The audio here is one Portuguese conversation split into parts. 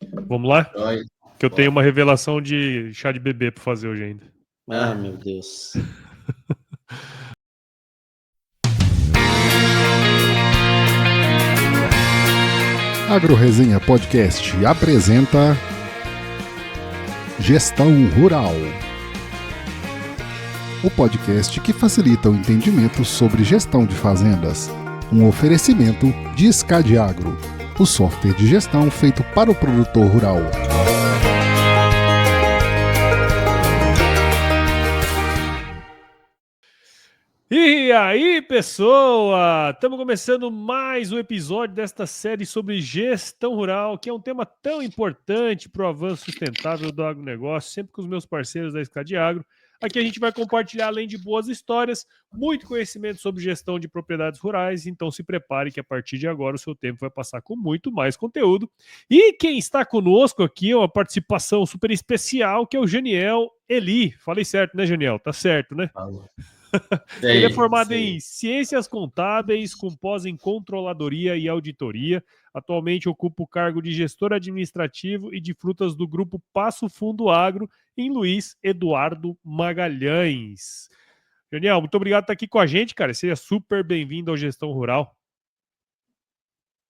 Vamos lá? Oi. Que eu tenho uma revelação de chá de bebê para fazer hoje ainda. Ah, meu Deus. AgroResenha Podcast apresenta Gestão Rural, o podcast que facilita o entendimento sobre gestão de fazendas. Um oferecimento de SCAD Agro, o software de gestão feito para o produtor rural. E aí, pessoa! Estamos começando mais um episódio desta série sobre gestão rural, que é um tema tão importante para o avanço sustentável do agronegócio, sempre com os meus parceiros da SCAD Agro. Aqui a gente vai compartilhar, além de boas histórias, muito conhecimento sobre gestão de propriedades rurais, então se prepare que a partir de agora o seu tempo vai passar com muito mais conteúdo. E quem está conosco aqui é uma participação super especial, que é o Janiel Eli. Falei certo, né, Janiel? Tá certo, né? Ele é formado em Ciências Contábeis, com pós em Controladoria e Auditoria. Atualmente ocupa o cargo de gestor administrativo e de frutas do grupo Passo Fundo Agro, em Luiz Eduardo Magalhães. Daniel, muito obrigado por estar aqui com a gente, cara. Seja super bem-vindo ao Gestão Rural.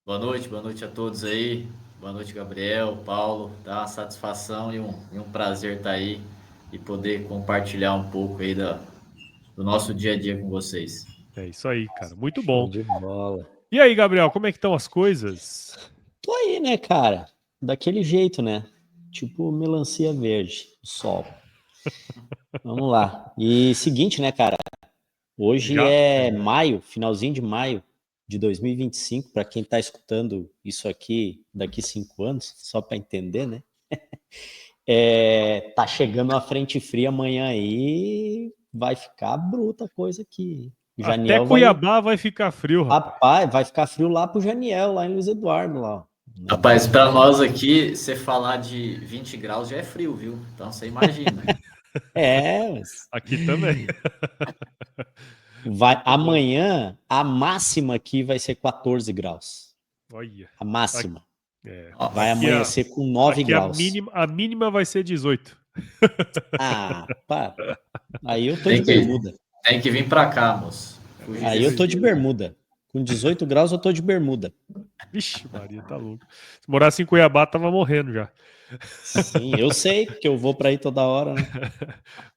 Boa noite a todos aí. Boa noite, Gabriel, Paulo. Tá uma satisfação e um prazer estar aí e poder compartilhar um pouco aí do nosso dia a dia com vocês. É isso aí, cara. Muito bom. Show de bola. E aí, Gabriel, como é que estão as coisas? Tô aí, né, cara? Daquele jeito, né? Tipo melancia verde, o sol. Vamos lá. E seguinte, né, cara? Hoje é maio, finalzinho de maio de 2025, para quem tá escutando isso aqui daqui 5 anos, só para entender, né? Tá chegando uma frente fria amanhã aí, vai ficar bruta a coisa aqui. Até Cuiabá vai ficar frio, rapaz. Rapaz, vai ficar frio lá pro Janiel, lá em Luiz Eduardo, lá. Rapaz, para nós aqui, você falar de 20 graus já é frio, viu? Então você imagina. Mas... Aqui também. Amanhã, a máxima aqui vai ser 14 graus. Olha. A máxima. Vai amanhecer com 9 graus. A mínima vai ser 18. Ah, pá. Aí eu tô de bermuda. Tem que vir para cá, moço. Aí eu tô de bermuda. Com 18 graus eu tô de bermuda. Vixe, Maria, tá louco. Se morasse em Cuiabá, tava morrendo já. Sim, eu sei, porque eu vou para aí toda hora, né?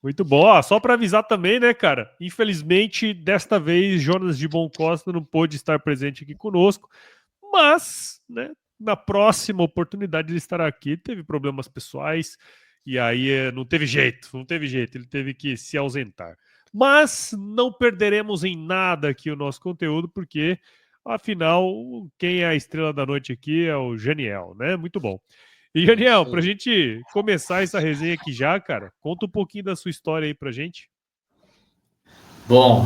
Muito bom. Ó, só para avisar também, né, cara? Infelizmente, desta vez, Jonas de Bom Costa não pôde estar presente aqui conosco, mas, né, na próxima oportunidade ele estará aqui. Teve problemas pessoais e aí não teve jeito, ele teve que se ausentar. Mas não perderemos em nada aqui o nosso conteúdo, porque, afinal, quem é a estrela da noite aqui é o Janiel, né? Muito bom. E, Janiel, pra gente começar essa resenha aqui já, cara, conta um pouquinho da sua história aí pra gente. Bom,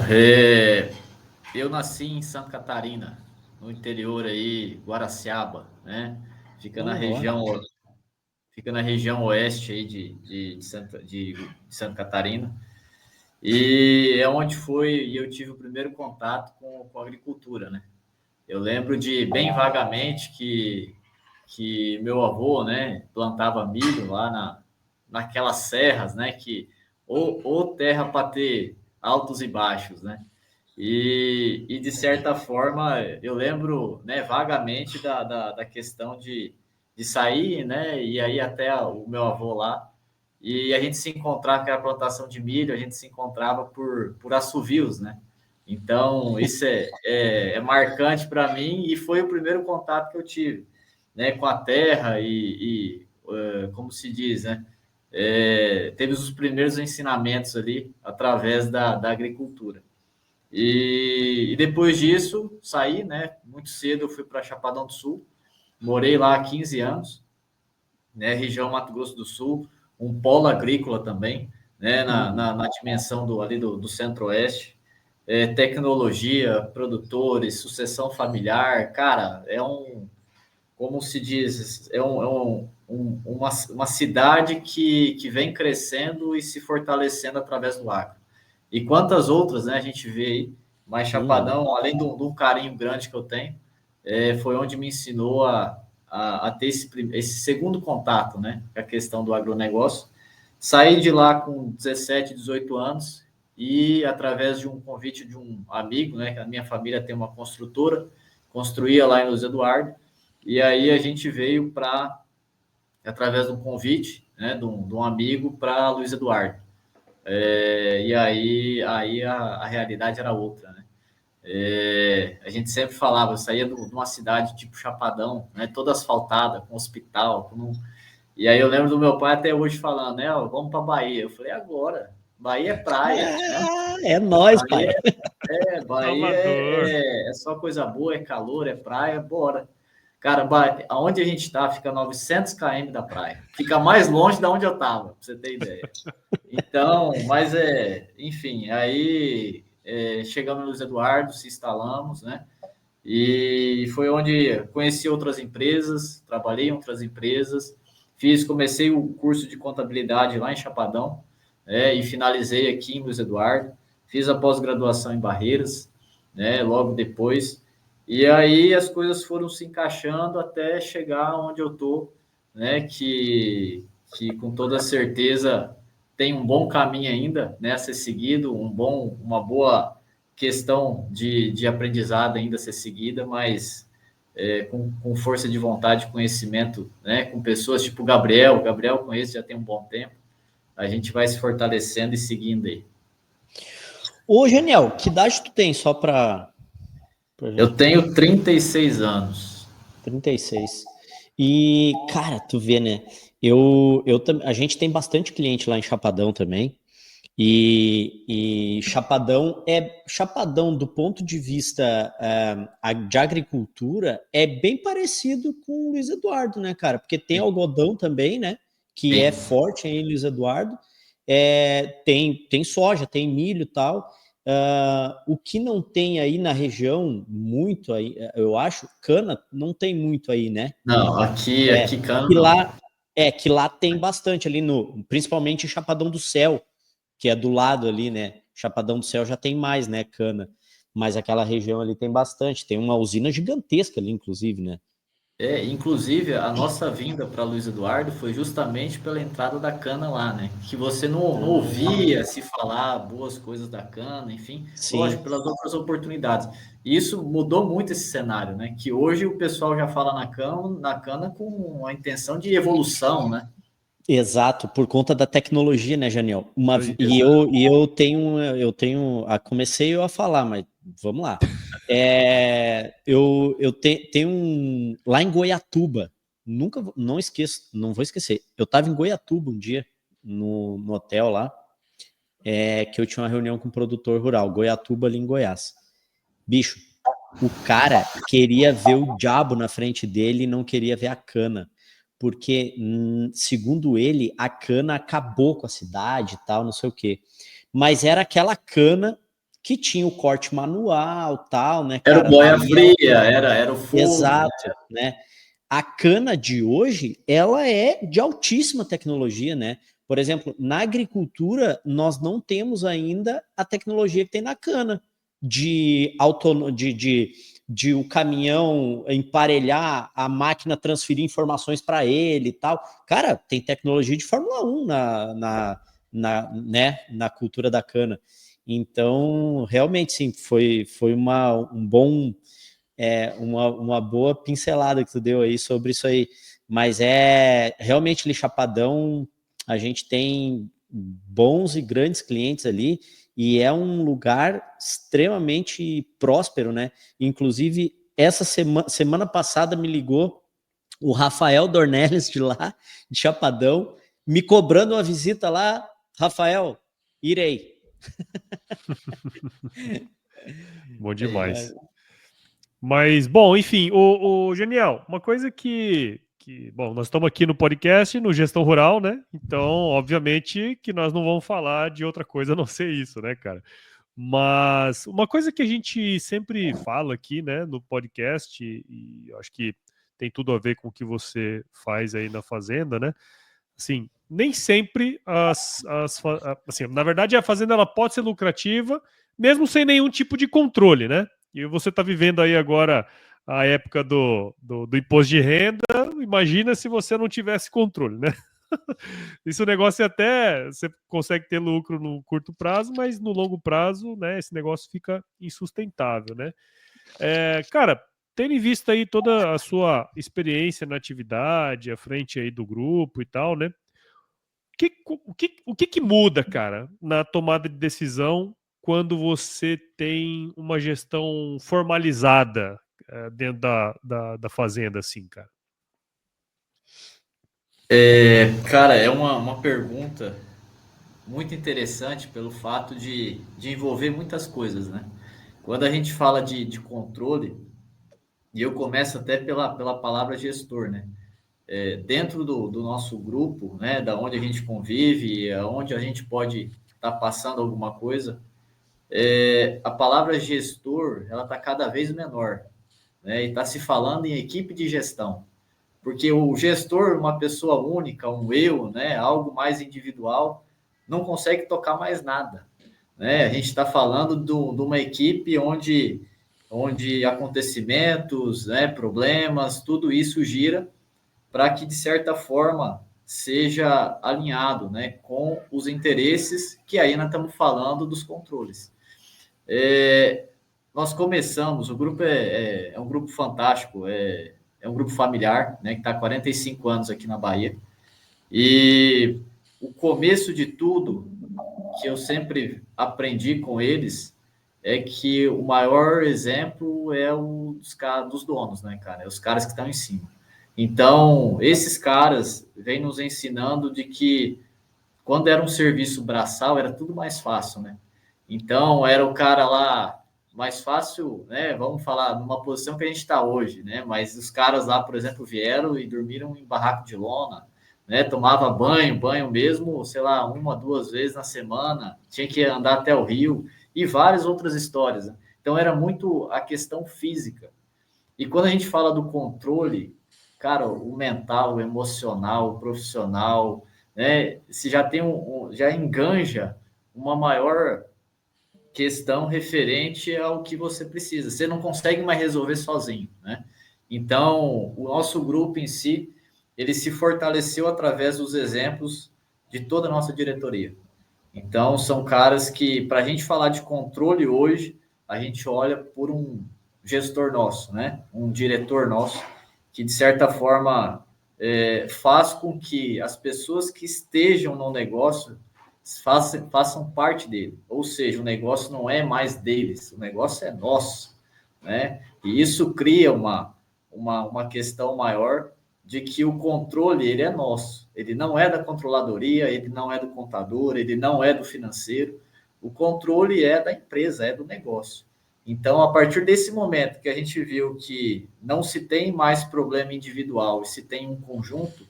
eu nasci em Santa Catarina, no interior aí, Guaraciaba, né? Fica na região oeste aí de Santa Catarina. E é onde eu tive o primeiro contato com a agricultura, né? Eu lembro bem vagamente que meu avô, né, plantava milho lá naquelas serras, né, ou terra para ter altos e baixos, né? E de certa forma eu lembro, né, vagamente da questão de sair, né, e aí até o meu avô lá, e a gente se encontrava, que era a plantação de milho, a gente se encontrava por assovios, né? Então, isso é marcante para mim e foi o primeiro contato que eu tive, né, com a terra como se diz, né? Teve os primeiros ensinamentos ali através da agricultura. E depois disso, saí, né? Muito cedo eu fui para Chapadão do Sul, morei lá há 15 anos, né? Região Mato Grosso do Sul, um polo agrícola também, né? Na dimensão do Centro-Oeste. Tecnologia, produtores, sucessão familiar, cara, como se diz, uma cidade que vem crescendo e se fortalecendo através do agro. E quantas outras, né, a gente vê aí, mas Chapadão, além de um carinho grande que eu tenho, foi onde me ensinou a ter esse segundo contato, né, com a questão do agronegócio. Saí de lá com 17, 18 anos e, através de um convite de um amigo, né, que a minha família tem uma construtora, construía lá em Luiz Eduardo, e aí a gente veio através de um convite, né, de um amigo para Luiz Eduardo. E aí a realidade era outra, né? A gente sempre falava, eu saía de uma cidade tipo Chapadão, né, toda asfaltada, com hospital, e aí eu lembro do meu pai até hoje falando, né, ó, vamos para Bahia. Eu falei, agora, Bahia é praia, né? É nóis, pai. Bahia é só coisa boa, é calor, é praia, bora. Cara, aonde a gente está fica 900 km da praia. Fica mais longe de onde eu estava, para você ter ideia. Então, mas enfim, aí chegamos no Luiz Eduardo, se instalamos, né? E foi onde conheci outras empresas, trabalhei em outras empresas, comecei o curso de contabilidade lá em Chapadão, e finalizei aqui em Luiz Eduardo, fiz a pós-graduação em Barreiras, né, logo depois, e aí as coisas foram se encaixando até chegar onde eu estou, né, que com toda certeza tem um bom caminho ainda, né, a ser seguido, uma boa questão de aprendizado ainda a ser seguida, mas com força de vontade, conhecimento, né, com pessoas tipo Gabriel conheço já tem um bom tempo, a gente vai se fortalecendo e seguindo aí. Ô, Geniel, que idade tu tem, só para... Eu tenho 36 anos. 36. E, cara, tu vê, né? A gente tem bastante cliente lá em Chapadão também. E Chapadão do ponto de vista de agricultura é bem parecido com o Luiz Eduardo, né, cara? Porque tem algodão também, né? Que é forte em Luiz Eduardo. Tem soja, tem milho e tal. O que não tem aí na região muito aí, eu acho, cana não tem muito aí, né? Não, aqui cana que não. Que lá tem bastante ali principalmente em Chapadão do Céu, que é do lado ali, né? Chapadão do Céu já tem mais, né, cana, mas aquela região ali tem bastante, tem uma usina gigantesca ali, inclusive, né? Inclusive, a nossa vinda para Luiz Eduardo foi justamente pela entrada da cana lá, né? Que você não ouvia se falar boas coisas da cana, enfim, Sim. Lógico, pelas outras oportunidades. E isso mudou muito esse cenário, né? Que hoje o pessoal já fala na cana com a intenção de evolução, né? Exato, por conta da tecnologia, né, Janiel? Eu tenho, comecei a falar, mas vamos lá. Eu tenho lá em Goiatuba, não esqueço, não vou esquecer. Eu estava em Goiatuba um dia, no hotel lá, que eu tinha uma reunião com um produtor rural, Goiatuba ali em Goiás. Bicho, o cara queria ver o diabo na frente dele e não queria ver a cana. Porque, segundo ele, a cana acabou com a cidade e tal, não sei o quê. Mas era aquela cana que tinha o corte manual, tal, né, cara? Era o boia fria, era o fogo. Exato, né? A cana de hoje, ela é de altíssima tecnologia, né? Por exemplo, na agricultura, nós não temos ainda a tecnologia que tem na cana, de o caminhão emparelhar, a máquina transferir informações para ele e tal. Cara, tem tecnologia de Fórmula 1 na cultura da cana. Então, realmente, sim, foi uma boa pincelada que tu deu aí sobre isso aí. Mas realmente ali, Chapadão, a gente tem bons e grandes clientes ali, e é um lugar extremamente próspero, né? Inclusive, essa semana passada me ligou o Rafael Dornelles de lá, de Chapadão, me cobrando uma visita lá. Rafael, irei. Bom demais. Mas, bom, enfim, o Geniel, uma coisa que bom, nós estamos aqui no podcast, no Gestão Rural, né? Então, obviamente que nós não vamos falar de outra coisa a não ser isso, né, cara? Mas uma coisa que a gente sempre fala aqui, né, no podcast, e eu acho que tem tudo a ver com o que você faz aí na fazenda, né? Assim, nem sempre assim, na verdade, a fazenda ela pode ser lucrativa, mesmo sem nenhum tipo de controle, né? E você está vivendo aí agora a época do imposto de renda, imagina se você não tivesse controle, né? Isso, o negócio até você consegue ter lucro no curto prazo, mas no longo prazo, né, esse negócio fica insustentável, né? Cara, tendo em vista aí toda a sua experiência na atividade, à frente aí do grupo e tal, né? O que muda, cara, na tomada de decisão quando você tem uma gestão formalizada dentro da fazenda, assim, cara? Cara, é uma pergunta muito interessante pelo fato de envolver muitas coisas, né? Quando a gente fala de controle, e eu começo até pela palavra gestor, né? Dentro do nosso grupo, né, da onde a gente convive, onde a gente pode estar passando alguma coisa, a palavra gestor, ela está cada vez menor, né? E está se falando em equipe de gestão, porque o gestor, uma pessoa única, um eu, né, algo mais individual, não consegue tocar mais nada, né? A gente está falando de uma equipe onde acontecimentos, né, problemas, tudo isso gira para que, de certa forma, seja alinhado, né, com os interesses que aí nós estamos falando dos controles. Nós começamos, o grupo é um grupo fantástico, é um grupo familiar, né, que está há 45 anos aqui na Bahia, e o começo de tudo, que eu sempre aprendi com eles, é que o maior exemplo é o dos donos, né, cara? É os caras que estão em cima. Então, esses caras vêm nos ensinando de que quando era um serviço braçal, era tudo mais fácil, né? Então, era o cara lá mais fácil, né? Vamos falar numa posição que a gente está hoje, né? Mas os caras lá, por exemplo, vieram e dormiram em barraco de lona, né? Tomava banho mesmo, sei lá, 1, 2 vezes na semana, tinha que andar até o rio e várias outras histórias, né? Então, era muito a questão física. E quando a gente fala do controle, cara, o mental, o emocional, o profissional, né? Se já tem já enganja uma maior questão referente ao que você precisa. Você não consegue mais resolver sozinho, né? Então, o nosso grupo em si, ele se fortaleceu através dos exemplos de toda a nossa diretoria. Então, são caras que, para a gente falar de controle hoje, a gente olha por um gestor nosso, né? Um diretor nosso, que, de certa forma, faz com que as pessoas que estejam no negócio façam parte dele. Ou seja, o negócio não é mais deles, o negócio é nosso, né? E isso cria uma questão maior de que o controle, ele é nosso. Ele não é da controladoria, ele não é do contador, ele não é do financeiro. O controle é da empresa, é do negócio. Então, a partir desse momento que a gente viu que não se tem mais problema individual e se tem um conjunto,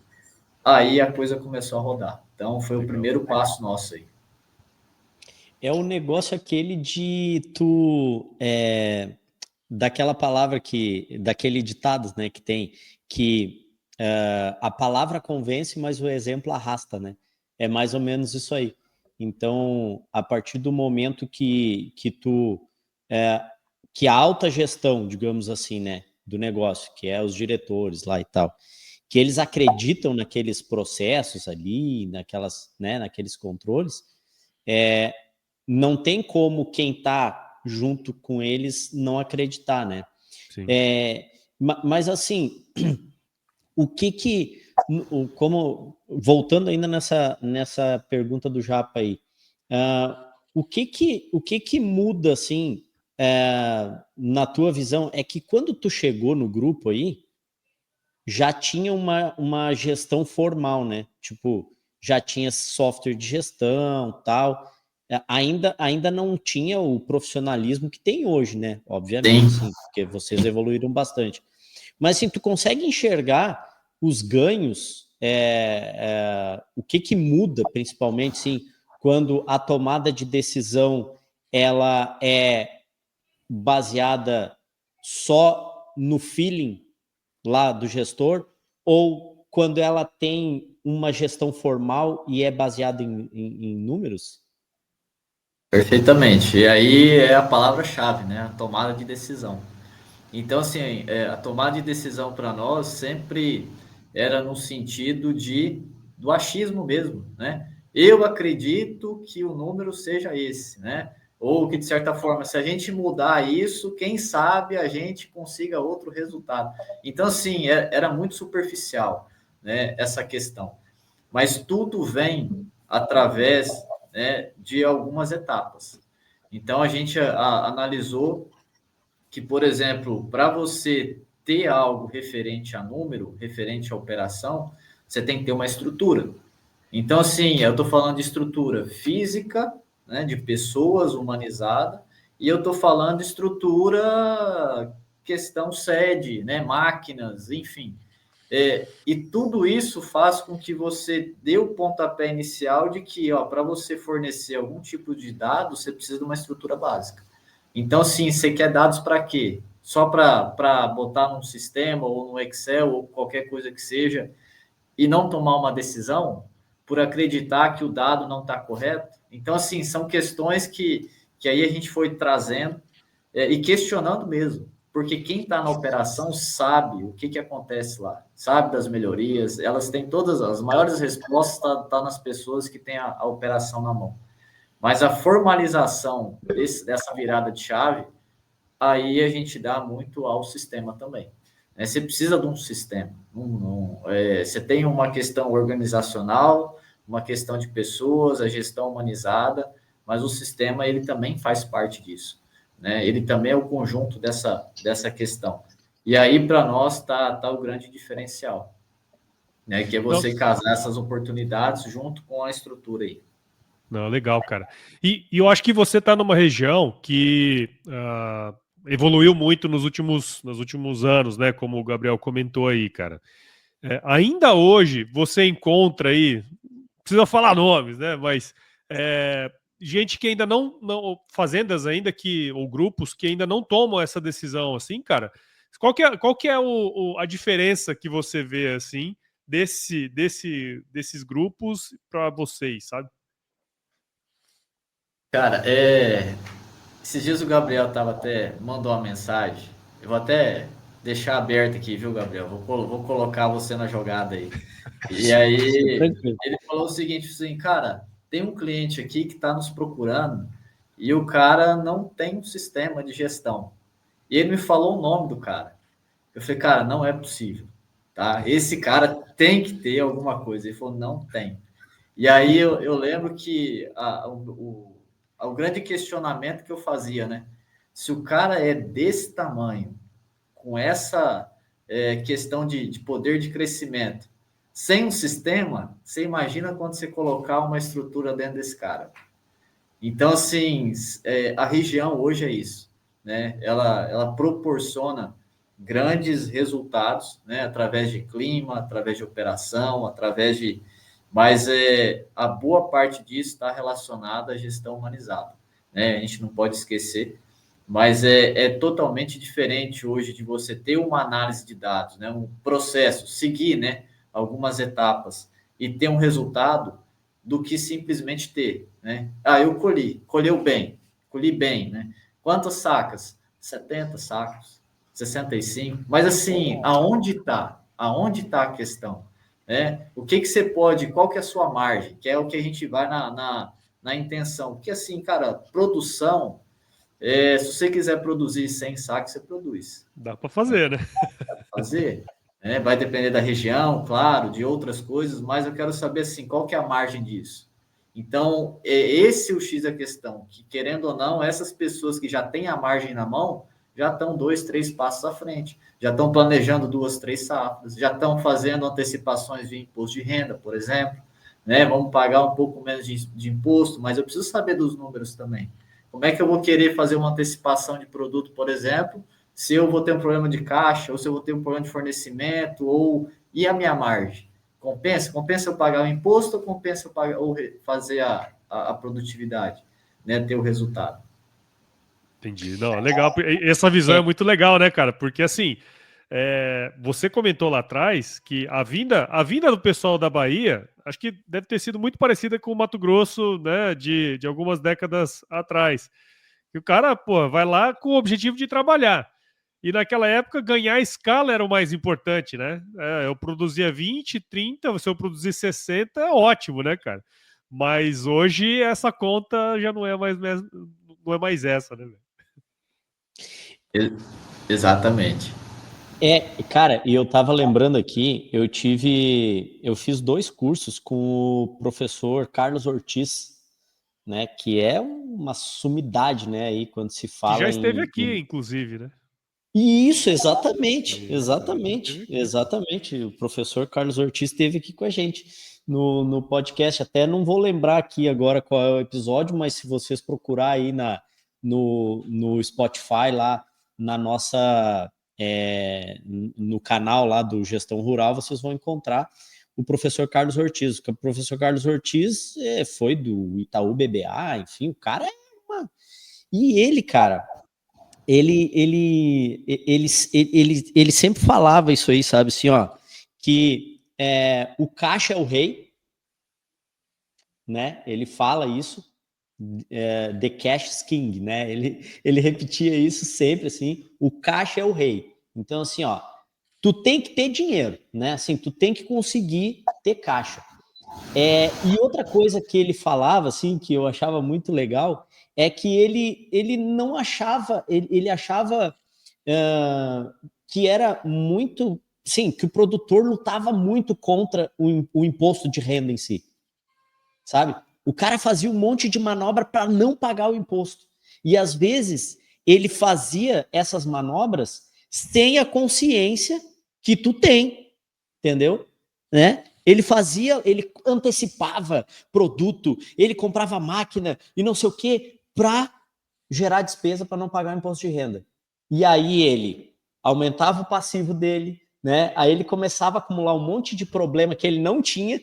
aí a coisa começou a rodar. Então, foi o primeiro passo nosso aí. É o negócio aquele de tu... daquela palavra daquele ditado, né, que tem, que a palavra convence, mas o exemplo arrasta, né? É mais ou menos isso aí. Então, a partir do momento que a alta gestão, digamos assim, né, do negócio, que é os diretores lá e tal, que eles acreditam naqueles processos ali, naqueles controles, não tem como quem está junto com eles não acreditar, né? Sim. Mas assim, como voltando ainda nessa pergunta do Japa aí, o que muda assim na tua visão é que quando tu chegou no grupo aí já tinha uma gestão formal, né? Tipo, já tinha software de gestão, tal. Ainda não tinha o profissionalismo que tem hoje, né? Obviamente, sim, porque vocês evoluíram bastante. Mas assim, tu consegue enxergar os ganhos, o que muda, principalmente, sim, quando a tomada de decisão ela é baseada só no feeling lá do gestor, ou quando ela tem uma gestão formal e é baseada em números? Perfeitamente. E aí é a palavra-chave, né? A tomada de decisão. Então, assim, a tomada de decisão para nós sempre era no sentido do achismo mesmo, né? Eu acredito que o número seja esse, né? Ou que, de certa forma, se a gente mudar isso, quem sabe a gente consiga outro resultado. Então, assim, era muito superficial, né, essa questão. Mas tudo vem através, né, de algumas etapas. Então, a gente analisou que, por exemplo, para você ter algo referente a número, referente à operação, você tem que ter uma estrutura. Então, assim, eu estou falando de estrutura física, né, de pessoas humanizada, e eu estou falando de estrutura, questão sede, né, máquinas, enfim. E tudo isso faz com que você dê o pontapé inicial de que, para você fornecer algum tipo de dado, você precisa de uma estrutura básica. Então, sim, você quer dados para quê? Só para botar num sistema ou no Excel ou qualquer coisa que seja e não tomar uma decisão por acreditar que o dado não está correto? Então, assim, são questões que aí a gente foi trazendo e questionando mesmo, porque quem está na operação sabe o que acontece lá, sabe das melhorias, elas têm todas as maiores respostas, tá nas pessoas que têm a operação na mão. Mas a formalização dessa virada de chave, aí a gente dá muito ao sistema também. Você precisa de um sistema. Você tem uma questão organizacional, uma questão de pessoas, a gestão humanizada, mas o sistema ele também faz parte disso. Né? Ele também é o conjunto dessa questão. E aí, para nós, tá o grande diferencial, né? Que é você casar essas oportunidades junto com a estrutura aí. Não, legal, cara. E eu acho que você está numa região que evoluiu muito nos últimos anos, né? Como o Gabriel comentou aí, cara. Ainda hoje você encontra aí, precisa falar nomes, né? Mas gente que ainda não fazendas ainda ou grupos que ainda não tomam essa decisão, assim, cara. Qual que é a diferença que você vê assim desses grupos para vocês, sabe? Cara, esses dias o Gabriel mandou uma mensagem. Eu vou até deixar aberto aqui, viu, Gabriel? Vou colocar você na jogada aí. E aí ele falou o seguinte, assim, cara, tem um cliente aqui que está nos procurando e o cara não tem um sistema de gestão. E ele me falou o nome do cara. Eu falei, cara, não é possível, tá? Esse cara tem que ter alguma coisa. Ele falou, não tem. E aí eu lembro que o grande questionamento que eu fazia, né? Se o cara é desse tamanho, com essa questão de poder de crescimento, sem um sistema, você imagina quando você colocar uma estrutura dentro desse cara. Então, assim, a região hoje é isso, né? Ela proporciona grandes resultados, né? Através de clima, através de operação, mas a boa parte disso está relacionada à gestão humanizada, né? A gente não pode esquecer, mas é totalmente diferente hoje de você ter uma análise de dados, né? Um processo, seguir, né? Algumas etapas e ter um resultado do que simplesmente ter, né? Eu colhi bem, né? Quantas sacas? 70 sacos, 65. Mas assim, aonde está? Aonde está a questão? O que você pode, qual que é a sua margem? Que é o que a gente vai na intenção. Porque assim, cara, produção, se você quiser produzir 100 sacos, você produz. Dá para fazer, né? Dá para fazer. Vai depender da região, claro, de outras coisas, mas eu quero saber assim, qual que é a margem disso? Então, esse é o X da questão, que querendo ou não, essas pessoas que já têm a margem na mão, já estão 2, 3 passos à frente, já estão planejando 2, 3 safras, já estão fazendo antecipações de imposto de renda, por exemplo, né? Vamos pagar um pouco menos de imposto, mas eu preciso saber dos números também. Como é que eu vou querer fazer uma antecipação de produto, por exemplo, se eu vou ter um problema de caixa, ou se eu vou ter um problema de fornecimento, e a minha margem? Compensa? Compensa eu pagar o imposto ou compensa eu fazer a produtividade, né? Ter o resultado. Entendi. Não, legal. Essa visão é muito legal, né, cara? Porque assim, você comentou lá atrás que a vinda do pessoal da Bahia, acho que deve ter sido muito parecida com o Mato Grosso, né, de algumas décadas atrás. E o cara, pô, vai lá com o objetivo de trabalhar. E naquela época, ganhar escala era o mais importante, né? Eu produzia 20, 30, se eu produzir 60, é ótimo, né, cara? Mas hoje essa conta já não é mais essa, né, velho? Exatamente. Cara, e eu tava lembrando aqui, eu fiz 2 cursos com o professor Carlos Ortiz, né, que é uma sumidade, né, aí quando se Que já fala esteve em... aqui, inclusive, né? Isso, exatamente, Já esteve aqui. exatamente. O professor Carlos Ortiz esteve aqui com a gente no podcast. Até não vou lembrar aqui agora qual é o episódio, mas se vocês procurar aí no Spotify, lá na nossa, no canal lá do Gestão Rural, vocês vão encontrar o professor Carlos Ortiz. O professor Carlos Ortiz foi do Itaú BBA, enfim, o cara é uma... E ele, cara... Ele sempre falava isso aí, sabe, assim, ó, que o caixa é o rei, né? Ele fala isso, the cash is king, né? Ele repetia isso sempre, assim, o caixa é o rei. Então, assim, ó, tu tem que ter dinheiro, né? Assim, tu tem que conseguir ter caixa. E outra coisa que ele falava, assim, que eu achava muito legal, é que ele não achava, ele achava que era muito, sim, que o produtor lutava muito contra o imposto de renda em si, sabe? O cara fazia um monte de manobra para não pagar o imposto. E às vezes ele fazia essas manobras sem a consciência que tu tem, entendeu? Né? Ele antecipava produto, ele comprava máquina e não sei o que para gerar despesa para não pagar o imposto de renda. E aí ele aumentava o passivo dele, né? Aí ele começava a acumular um monte de problema que ele não tinha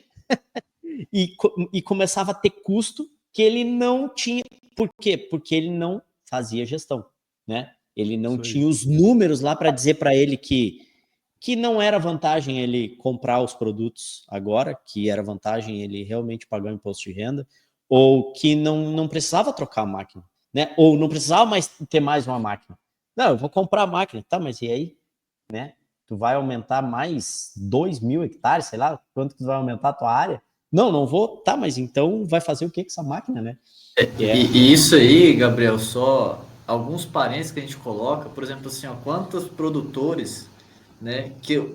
e começava a ter custo que ele não tinha. Por quê? Porque ele não fazia gestão, né? Ele não tinha os números lá para dizer para ele que não era vantagem ele comprar os produtos agora, que era vantagem ele realmente pagar o imposto de renda, ou que não precisava trocar a máquina, né? Ou não precisava mais ter mais uma máquina. Não, eu vou comprar a máquina, tá, mas e aí? Né? Tu vai aumentar mais 2.000 hectares, sei lá, quanto que tu vai aumentar a tua área? Não vou, tá, mas então vai fazer o que com essa máquina, né? E isso aí, Gabriel, só alguns parênteses que a gente coloca, por exemplo, assim, ó, quantos produtores, né, que eu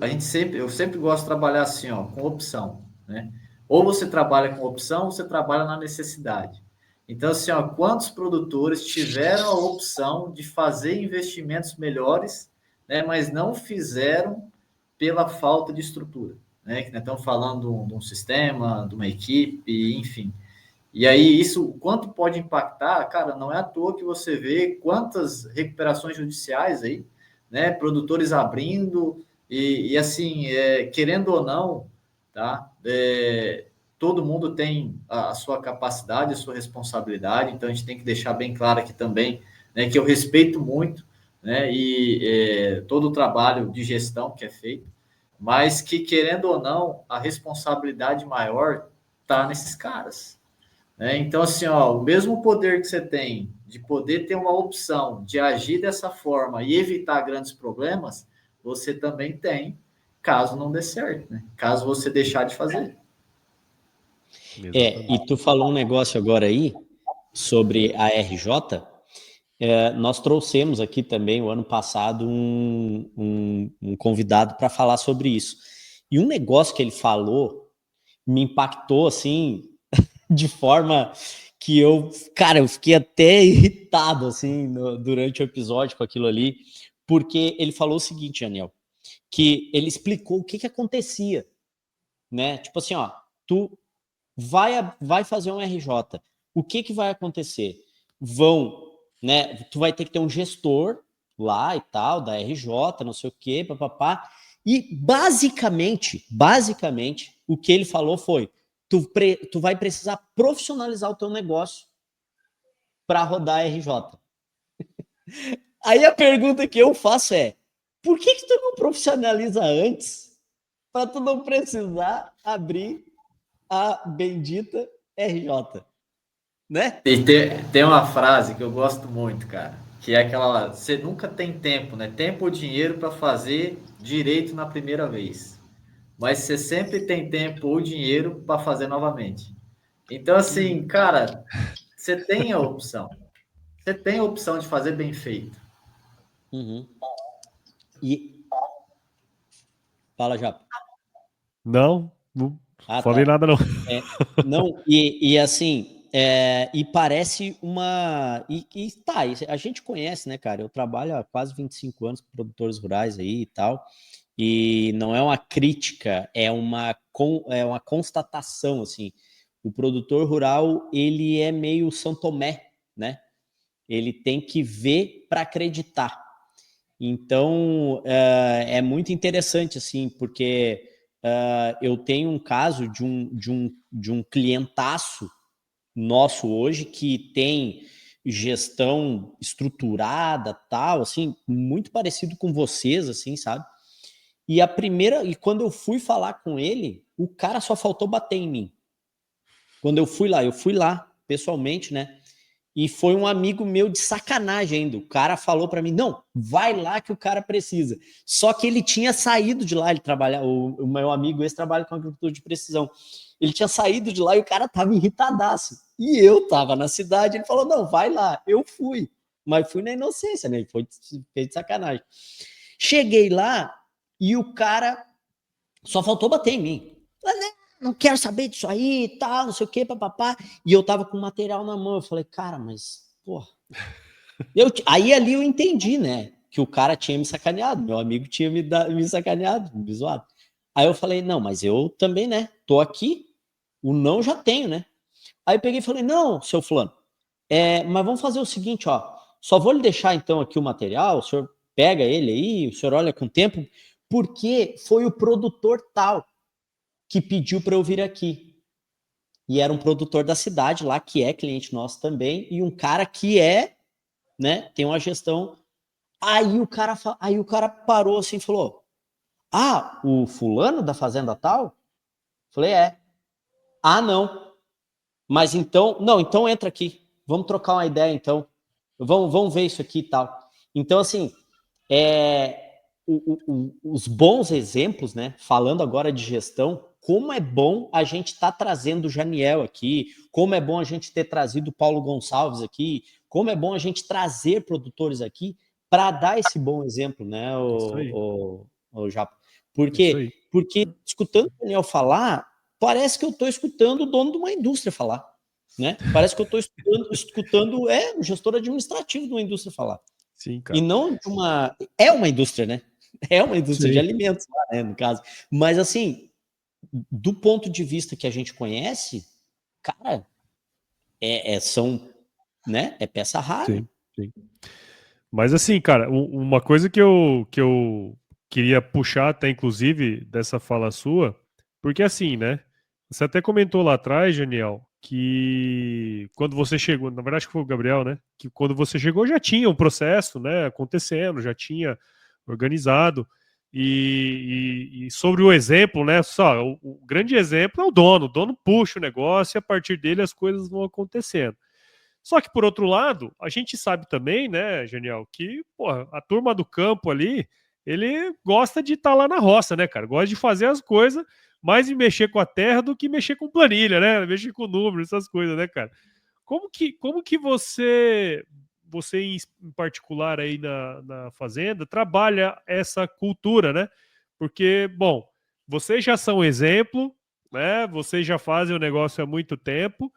sempre gosto de trabalhar assim, ó, com opção, né? Ou você trabalha com opção, ou você trabalha na necessidade. Então, assim, ó, quantos produtores tiveram a opção de fazer investimentos melhores, né, mas não fizeram pela falta de estrutura, né? Que nós estamos falando de um sistema, de uma equipe, enfim. E aí, isso, o quanto pode impactar, cara, não é à toa que você vê quantas recuperações judiciais aí, né? Produtores abrindo, e assim, querendo ou não, tá? Todo mundo tem a sua capacidade, a sua responsabilidade, então a gente tem que deixar bem claro aqui também, né, que eu respeito muito, né? Todo o trabalho de gestão que é feito, mas que, querendo ou não, a responsabilidade maior tá nesses caras. Então, assim, ó, o mesmo poder que você tem de poder ter uma opção de agir dessa forma e evitar grandes problemas, você também tem, caso não dê certo, né? Caso você deixar de fazer. E tu falou um negócio agora aí sobre a RJ. Nós trouxemos aqui também, o ano passado, um convidado para falar sobre isso. E um negócio que ele falou me impactou, assim, de forma que eu fiquei até irritado, assim, durante o episódio com aquilo ali, porque ele falou o seguinte, Daniel, que ele explicou o que acontecia, né? Tipo assim, ó, tu vai fazer um RJ, o que vai acontecer? Né? Tu vai ter que ter um gestor lá e tal, da RJ, não sei o quê, papapá, e basicamente, o que ele falou foi, tu vai precisar profissionalizar o teu negócio para rodar a RJ. Aí a pergunta que eu faço é, por que tu não profissionaliza antes para tu não precisar abrir a bendita RJ? Né? E tem uma frase que eu gosto muito, cara, que é aquela, você nunca tem tempo, né? Tempo ou dinheiro para fazer direito na primeira vez, mas você sempre tem tempo ou dinheiro para fazer novamente. Então, assim, cara, você tem a opção. Você tem a opção de fazer bem feito. Uhum. E fala já. Não falei Tá. nada, não. Não, e assim, e parece uma. Tá, a gente conhece, né, cara? Eu trabalho há quase 25 anos com produtores rurais aí e tal, e não é uma crítica, é uma constatação, assim. O produtor rural, ele é meio São Tomé, né? Ele tem que ver para acreditar. Então, é muito interessante, assim, porque eu tenho um caso de um clientaço nosso hoje que tem gestão estruturada, tal, assim, muito parecido com vocês, assim, sabe? E quando eu fui falar com ele, o cara só faltou bater em mim. Quando eu fui lá pessoalmente, né? E foi um amigo meu de sacanagem ainda. O cara falou para mim: não, vai lá que o cara precisa. Só que ele tinha saído de lá, ele trabalha, o meu amigo esse trabalha com agricultura de precisão. Ele tinha saído de lá e o cara tava irritadaço. E eu tava na cidade, ele falou: não, vai lá. Eu fui. Mas fui na inocência, né? Ele foi de sacanagem. Cheguei lá e o cara só faltou bater em mim. Não quero saber disso aí e tal, não sei o que, papapá. E eu tava com material na mão. Eu falei, cara, mas, porra. Aí ali eu entendi, né? Que o cara tinha me sacaneado, meu amigo tinha me sacaneado, me zoado. Aí eu falei, não, mas eu também, né? Tô aqui, o não já tenho, né? Aí eu peguei e falei, não, seu fulano, mas vamos fazer o seguinte, ó. Só vou lhe deixar então aqui o material, o senhor pega ele aí, o senhor olha com o tempo, porque foi o produtor tal que pediu para eu vir aqui. E era um produtor da cidade lá, que é cliente nosso também, e um cara que né, tem uma gestão. Aí o cara parou assim e falou: ah, o fulano da fazenda tal? Falei, é. Ah, não. Mas então, não, então entra aqui. Vamos trocar uma ideia então. Vamos ver isso aqui e tal. Então, assim, os bons exemplos, né? Falando agora de gestão, como é bom a gente estar trazendo o Janiel aqui, como é bom a gente ter trazido o Paulo Gonçalves aqui, como é bom a gente trazer produtores aqui para dar esse bom exemplo, né, o Japa? Porque escutando o Daniel falar, parece que eu estou escutando o dono de uma indústria falar, né? Parece que eu estou escutando um gestor administrativo de uma indústria falar. Sim, cara. E não de uma... É uma indústria, né? É uma indústria de alimentos, né, no caso. Mas, assim, do ponto de vista que a gente conhece, cara, são, né? É peça rara. Sim, sim. Mas assim, cara, uma coisa que eu queria puxar até, inclusive, dessa fala sua, porque assim, né? Você até comentou lá atrás, Daniel, que quando você chegou, na verdade que foi o Gabriel, né? Que quando você chegou já tinha um processo, né? Acontecendo, já tinha organizado. E sobre o exemplo, né? Só o grande exemplo é o dono puxa o negócio e a partir dele as coisas vão acontecendo. Só que, por outro lado, a gente sabe também, né, Genial, que porra, a turma do campo ali, ele gosta de estar lá na roça, né, cara? Gosta de fazer as coisas, mais de mexer com a terra do que mexer com planilha, né? Mexer com números, essas coisas, né, cara? Como que você em particular aí na fazenda, trabalha essa cultura, né? Porque, bom, vocês já são exemplo, né? Vocês já fazem o negócio há muito tempo,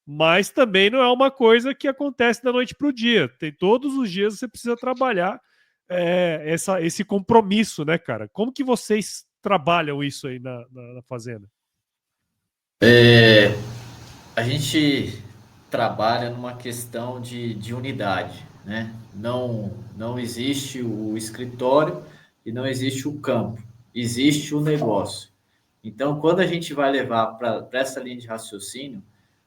mas também não é uma coisa que acontece da noite para o dia. Tem todos os dias você precisa trabalhar esse compromisso, né, cara? Como que vocês trabalham isso aí na fazenda? A gente trabalha numa questão de unidade, né? Não existe o escritório e não existe o campo, existe o negócio. Então, quando a gente vai levar para essa linha de raciocínio,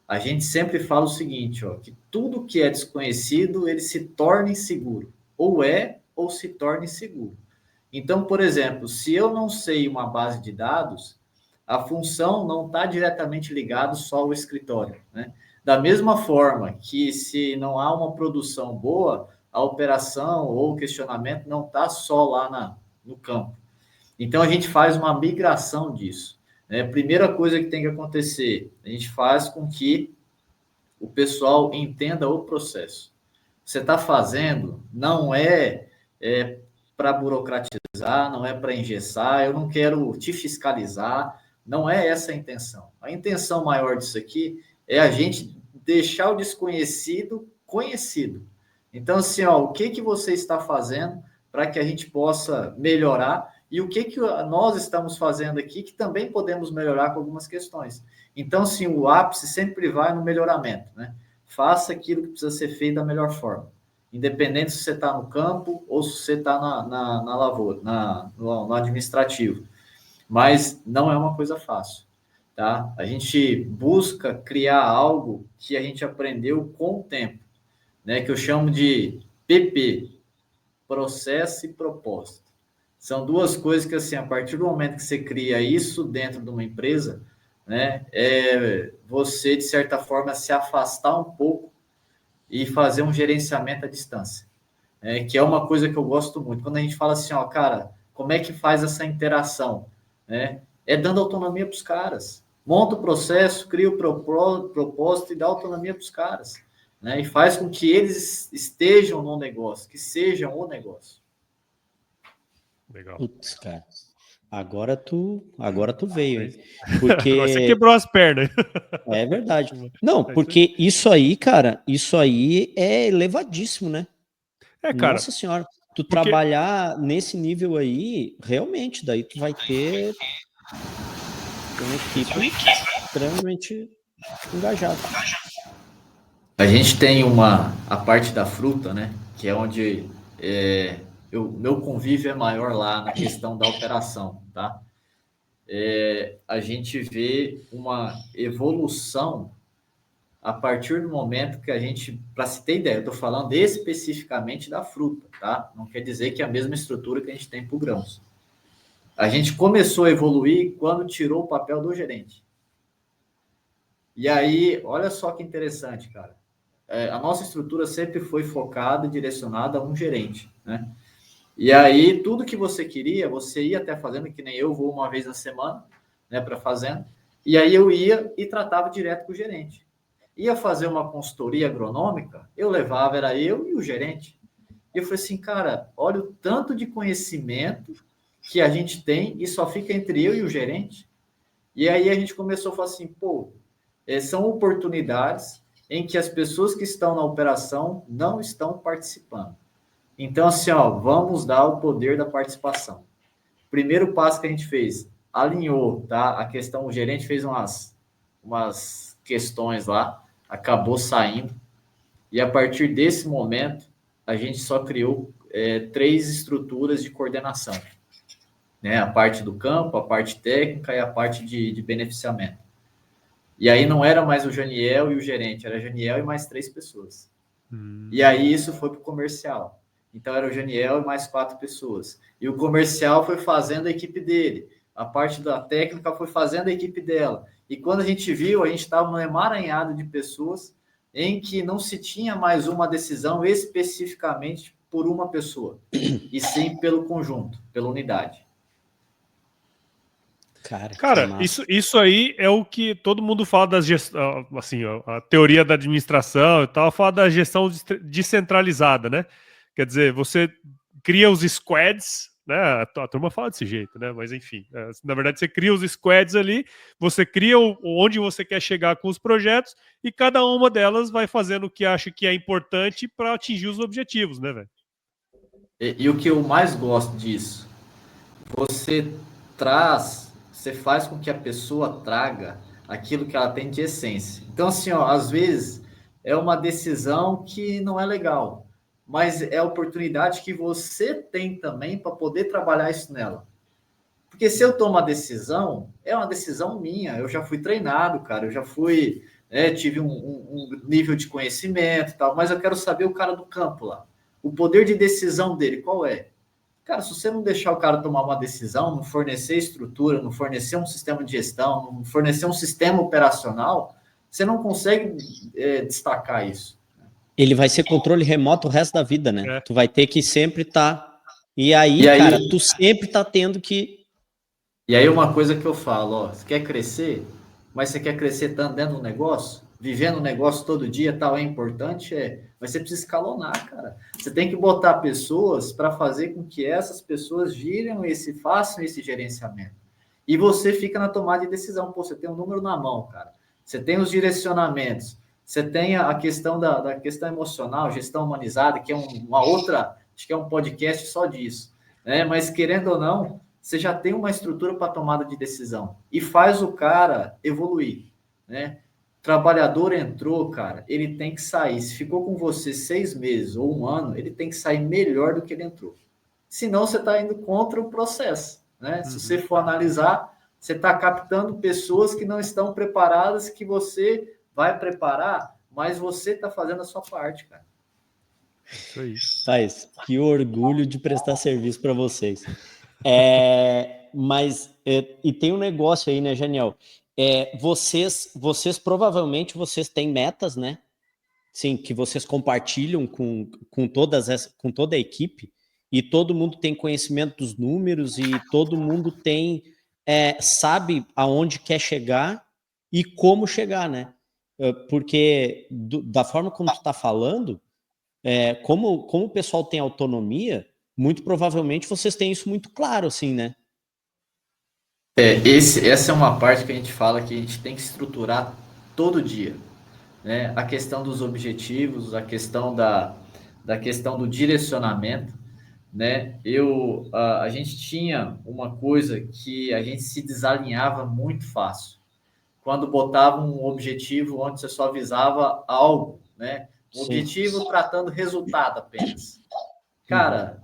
a gente sempre fala o seguinte, ó, que tudo que é desconhecido, ele se torna inseguro. Ou se torna inseguro. Então, por exemplo, se eu não sei uma base de dados, a função não está diretamente ligada só ao escritório, né? Da mesma forma que se não há uma produção boa, a operação ou o questionamento não está só lá no campo. Então, a gente faz uma migração disso. Né? Primeira coisa que tem que acontecer, a gente faz com que o pessoal entenda o processo. Você está fazendo, não é para burocratizar, não é para engessar, eu não quero te fiscalizar, não é essa a intenção. A intenção maior disso aqui é a gente deixar o desconhecido conhecido. Então, assim, o que você está fazendo para que a gente possa melhorar e o que nós estamos fazendo aqui que também podemos melhorar com algumas questões. Então, assim, o ápice sempre vai no melhoramento, né? Faça aquilo que precisa ser feito da melhor forma. Independente se você está no campo ou se você está na lavoura, no administrativo. Mas não é uma coisa fácil, tá? A gente busca criar algo que a gente aprendeu com o tempo, né? Que eu chamo de PP, processo e propósito. São duas coisas que, assim, a partir do momento que você cria isso dentro de uma empresa, né, você, de certa forma, se afastar um pouco e fazer um gerenciamento à distância, que é uma coisa que eu gosto muito. Quando a gente fala assim, cara, como é que faz essa interação? Né? É dando autonomia para os caras. Monta o processo, cria o propósito e dá autonomia para os caras. Né? E faz com que eles estejam no negócio, que sejam o negócio. Legal. Putz, cara. Agora tu veio, hein? Porque você quebrou as pernas. é verdade. Não, porque isso aí, cara, isso aí é elevadíssimo, né? Cara. Nossa senhora, tu trabalhar nesse nível aí, realmente, daí tu vai ter uma equipe extremamente engajada. A gente tem a parte da fruta, né? Que é onde meu convívio é maior lá na questão da operação, tá? A gente vê uma evolução a partir do momento que a gente, para se ter ideia, eu estou falando especificamente da fruta, tá? Não quer dizer que é a mesma estrutura que a gente tem para o grãos. A gente começou a evoluir quando tirou o papel do gerente. E aí, olha só que interessante, cara. A nossa estrutura sempre foi focada e direcionada a um gerente, né? E aí, tudo que você queria, você ia até a fazenda, que nem eu vou uma vez na semana, né, para a fazenda, e aí eu ia e tratava direto com o gerente. Ia fazer uma consultoria agronômica, eu levava, era eu e o gerente. E eu falei assim, cara, olha o tanto de conhecimento que a gente tem e só fica entre eu e o gerente. E aí a gente começou a falar assim, são oportunidades em que as pessoas que estão na operação não estão participando. Então, assim, vamos dar o poder da participação. Primeiro passo que a gente fez, alinhou, tá? A questão, o gerente fez umas questões lá, acabou saindo, e a partir desse momento, a gente só criou 3 estruturas de coordenação, né? A parte do campo, a parte técnica e a parte de beneficiamento. E aí não era mais o Janiel e o gerente, era o Janiel e mais 3 pessoas. E aí isso foi para o comercial. Então, era o Janiel e mais 4 pessoas. E o comercial foi fazendo a equipe dele. A parte da técnica foi fazendo a equipe dela. E quando a gente viu, a gente estava num emaranhado de pessoas em que não se tinha mais uma decisão especificamente por uma pessoa, e sim pelo conjunto, pela unidade. Cara, isso aí é o que todo mundo fala das gestão, assim, a teoria da administração e tal, fala da gestão descentralizada, né? Quer dizer, você cria os squads, né? A turma fala desse jeito, né? Mas enfim, na verdade você cria os squads ali, você cria onde você quer chegar com os projetos e cada uma delas vai fazendo o que acha que é importante para atingir os objetivos, né, velho? E o que eu mais gosto disso, você faz com que a pessoa traga aquilo que ela tem de essência. Então, assim, às vezes é uma decisão que não é legal, mas é a oportunidade que você tem também para poder trabalhar isso nela. Porque se eu tomo a decisão, é uma decisão minha. Eu já fui treinado, cara. Eu já fui, tive um nível de conhecimento e tal, mas eu quero saber o cara do campo lá. O poder de decisão dele, qual é? Cara, se você não deixar o cara tomar uma decisão, não fornecer estrutura, não fornecer um sistema de gestão, não fornecer um sistema operacional, você não consegue destacar isso. Ele vai ser controle remoto o resto da vida, né? É. Tu vai ter que sempre estar... E aí, cara, tu sempre tá tendo que... E aí uma coisa que eu falo, ó, você quer crescer, mas você quer crescer estando dentro do negócio? Vivendo o negócio todo dia, tal, é importante? Mas você precisa escalonar, cara. Você tem que botar pessoas para fazer com que essas pessoas façam esse gerenciamento. E você fica na tomada de decisão. Pô, você tem um número na mão, cara. Você tem os direcionamentos. Você tem a questão da questão emocional, gestão humanizada, que é uma outra, acho que é um podcast só disso, né? Mas querendo ou não, você já tem uma estrutura para tomada de decisão e faz o cara evoluir, né? Trabalhador entrou, cara, ele tem que sair. Se ficou com você 6 meses ou 1 ano, ele tem que sair melhor do que ele entrou. Senão você está indo contra o processo, né? Se você for analisar, você está captando pessoas que não estão preparadas, que você vai preparar, mas você está fazendo a sua parte, cara. Isso aí. Thais, que orgulho de prestar serviço para vocês. Mas e tem um negócio aí, né, Janiel? Vocês provavelmente vocês têm metas, né? Sim, que vocês compartilham com toda a equipe, e todo mundo tem conhecimento dos números, e todo mundo sabe aonde quer chegar e como chegar, né? Porque da forma como tu está falando, como o pessoal tem autonomia, muito provavelmente vocês têm isso muito claro, assim, né? Essa é uma parte que a gente fala que a gente tem que estruturar todo dia, né? A questão dos objetivos, a questão da questão do direcionamento, né? A gente tinha uma coisa que a gente se desalinhava muito fácil. Quando botava um objetivo onde você só visava algo, né? Um objetivo tratando resultado apenas. Cara,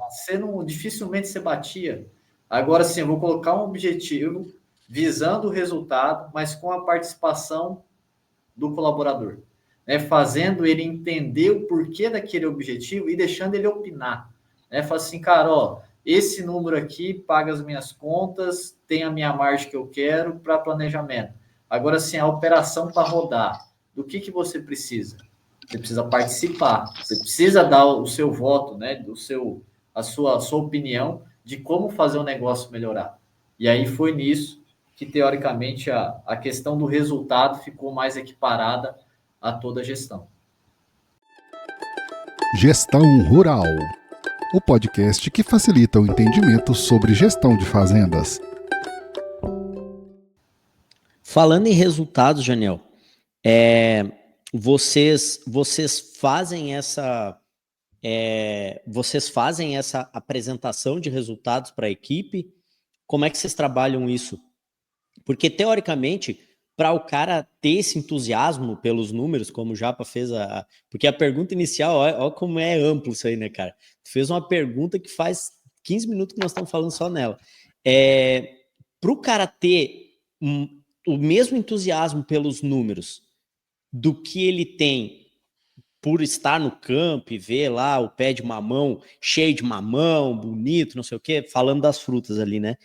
dificilmente você batia. Agora sim, eu vou colocar um objetivo visando o resultado, mas com a participação do colaborador, né? Fazendo ele entender o porquê daquele objetivo e deixando ele opinar, né? Fala assim, cara, ó, esse número aqui paga as minhas contas, tem a minha margem que eu quero para planejamento. Agora sim, a operação para rodar, do que você precisa? Você precisa participar, você precisa dar o seu voto, né? A sua opinião de como fazer o negócio melhorar. E aí foi nisso que, teoricamente, a questão do resultado ficou mais equiparada a toda a gestão. Gestão Rural, o podcast que facilita o entendimento sobre gestão de fazendas. Falando em resultados, Janiel, vocês fazem essa apresentação de resultados para a equipe? Como é que vocês trabalham isso? Porque, teoricamente, para o cara ter esse entusiasmo pelos números, como o Japa fez porque a pergunta inicial, olha como é amplo isso aí, né, cara? Tu fez uma pergunta que faz 15 minutos que nós estamos falando só nela. Para o cara ter o mesmo entusiasmo pelos números do que ele tem por estar no campo e ver lá o pé de mamão, cheio de mamão, bonito, não sei o quê, falando das frutas ali, né?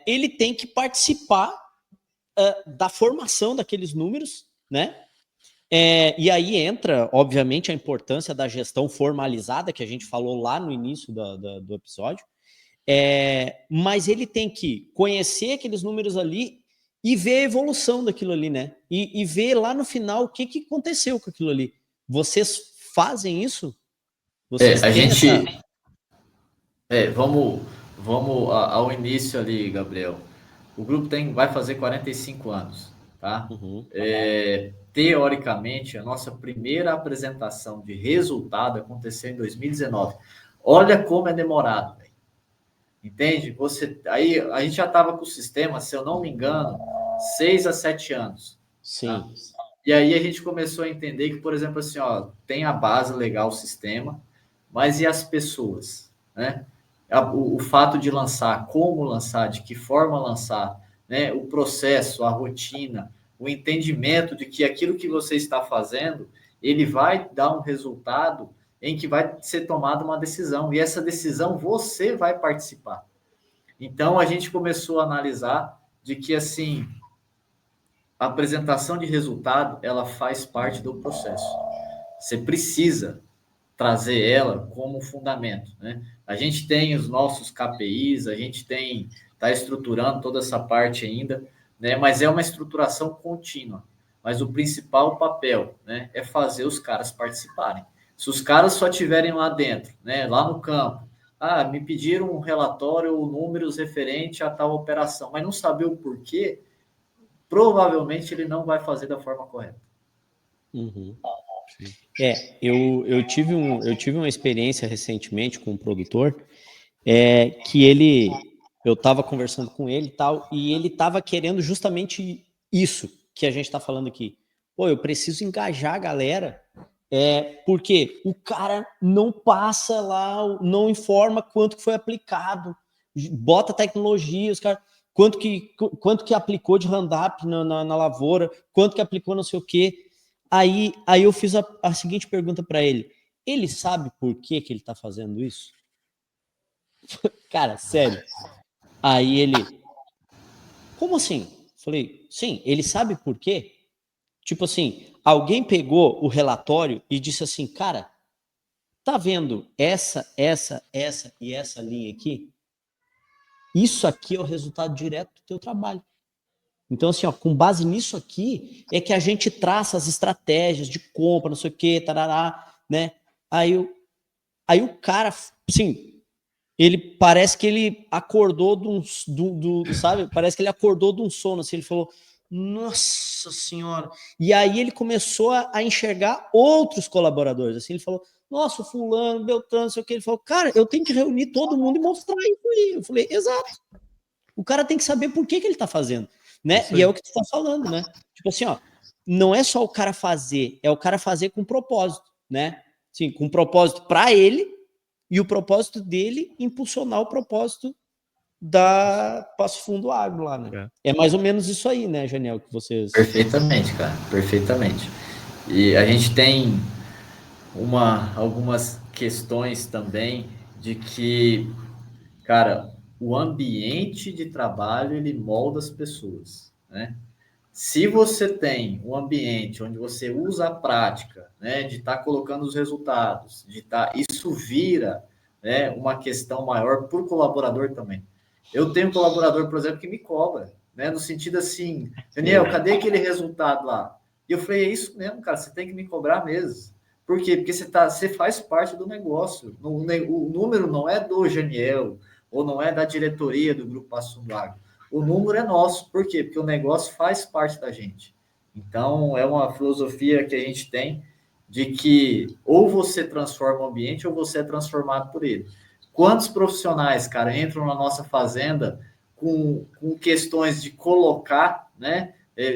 Ele tem que participar da formação daqueles números, né? E aí entra, obviamente, a importância da gestão formalizada, que a gente falou lá no início do episódio, mas ele tem que conhecer aqueles números ali e ver a evolução daquilo ali, né? E ver lá no final o que aconteceu com aquilo ali. Vocês fazem isso? Vocês Vamos ao início ali, Gabriel. O grupo vai fazer 45 anos, tá? Teoricamente, a nossa primeira apresentação de resultado aconteceu em 2019. Olha como é demorado, véio. Entende? Aí a gente já estava com o sistema, se eu não me engano, 6 a 7 anos. Sim. Tá? E aí a gente começou a entender que, por exemplo, assim, ó, tem a base legal, o sistema, mas e as pessoas, né? O fato de lançar, como lançar, de que forma lançar, né? O processo, a rotina, o entendimento de que aquilo que você está fazendo, ele vai dar um resultado em que vai ser tomada uma decisão, e essa decisão você vai participar. Então, a gente começou a analisar de que, assim, a apresentação de resultado, ela faz parte do processo. você precisa trazer ela como fundamento, né? A gente tem os nossos KPIs, a gente está estruturando toda essa parte ainda, né? Mas é uma estruturação contínua. Mas o principal papel, né, é fazer os caras participarem. Se os caras só estiverem lá dentro, né, lá no campo, me pediram um relatório ou números referente a tal operação, mas não saber o porquê, provavelmente ele não vai fazer da forma correta. Uhum. Eu tive uma experiência recentemente com um produtor que eu estava conversando com ele e tal, e ele estava querendo justamente isso que a gente está falando aqui. Pô, eu preciso engajar a galera, porque o cara não passa lá, não informa quanto que foi aplicado, bota tecnologia, os caras, quanto que aplicou de Roundup na lavoura, quanto que aplicou não sei o quê. Aí eu fiz a seguinte pergunta para ele. Ele sabe por que ele está fazendo isso? Cara, sério. Aí ele... Como assim? Falei, sim, ele sabe por quê? Tipo assim, alguém pegou o relatório e disse assim, cara, tá vendo essa e essa linha aqui? Isso aqui é o resultado direto do teu trabalho. Então, assim, ó, com base nisso aqui, é que a gente traça as estratégias de compra, não sei o quê, tarará, né? Aí o cara, assim, ele parece que ele acordou sabe? Parece que ele acordou de um sono, assim, ele falou, nossa senhora. E aí ele começou a enxergar outros colaboradores, assim, ele falou, nossa, fulano, Beltrano, não sei o quê. Ele falou, cara, eu tenho que reunir todo mundo e mostrar isso aí. Eu falei, exato. O cara tem que saber por que ele tá fazendo. Né? E é o que tu tá falando, né? Tipo assim, ó, não é só o cara fazer, é o cara fazer com propósito, né? Sim, com propósito para ele e o propósito dele impulsionar o propósito da Passo Fundo Agro lá, né? É mais ou menos isso aí, né, Janiel, que vocês... Perfeitamente, cara, perfeitamente. E a gente tem algumas questões também de que, cara, o ambiente de trabalho, ele molda as pessoas, né? Se você tem um ambiente onde você usa a prática, né, de estar colocando os resultados, isso vira, né, uma questão maior para o colaborador também. Eu tenho um colaborador, por exemplo, que me cobra, né, no sentido assim, Daniel, cadê aquele resultado lá? E eu falei, é isso mesmo, cara, você tem que me cobrar mesmo. Por quê? Porque você faz parte do negócio. O número não é do Janiel, ou não é da diretoria do Grupo Passo Fundo Agro. O número é nosso. Por quê? Porque o negócio faz parte da gente. Então, é uma filosofia que a gente tem de que ou você transforma o ambiente ou você é transformado por ele. Quantos profissionais, cara, entram na nossa fazenda com questões de colocar, né,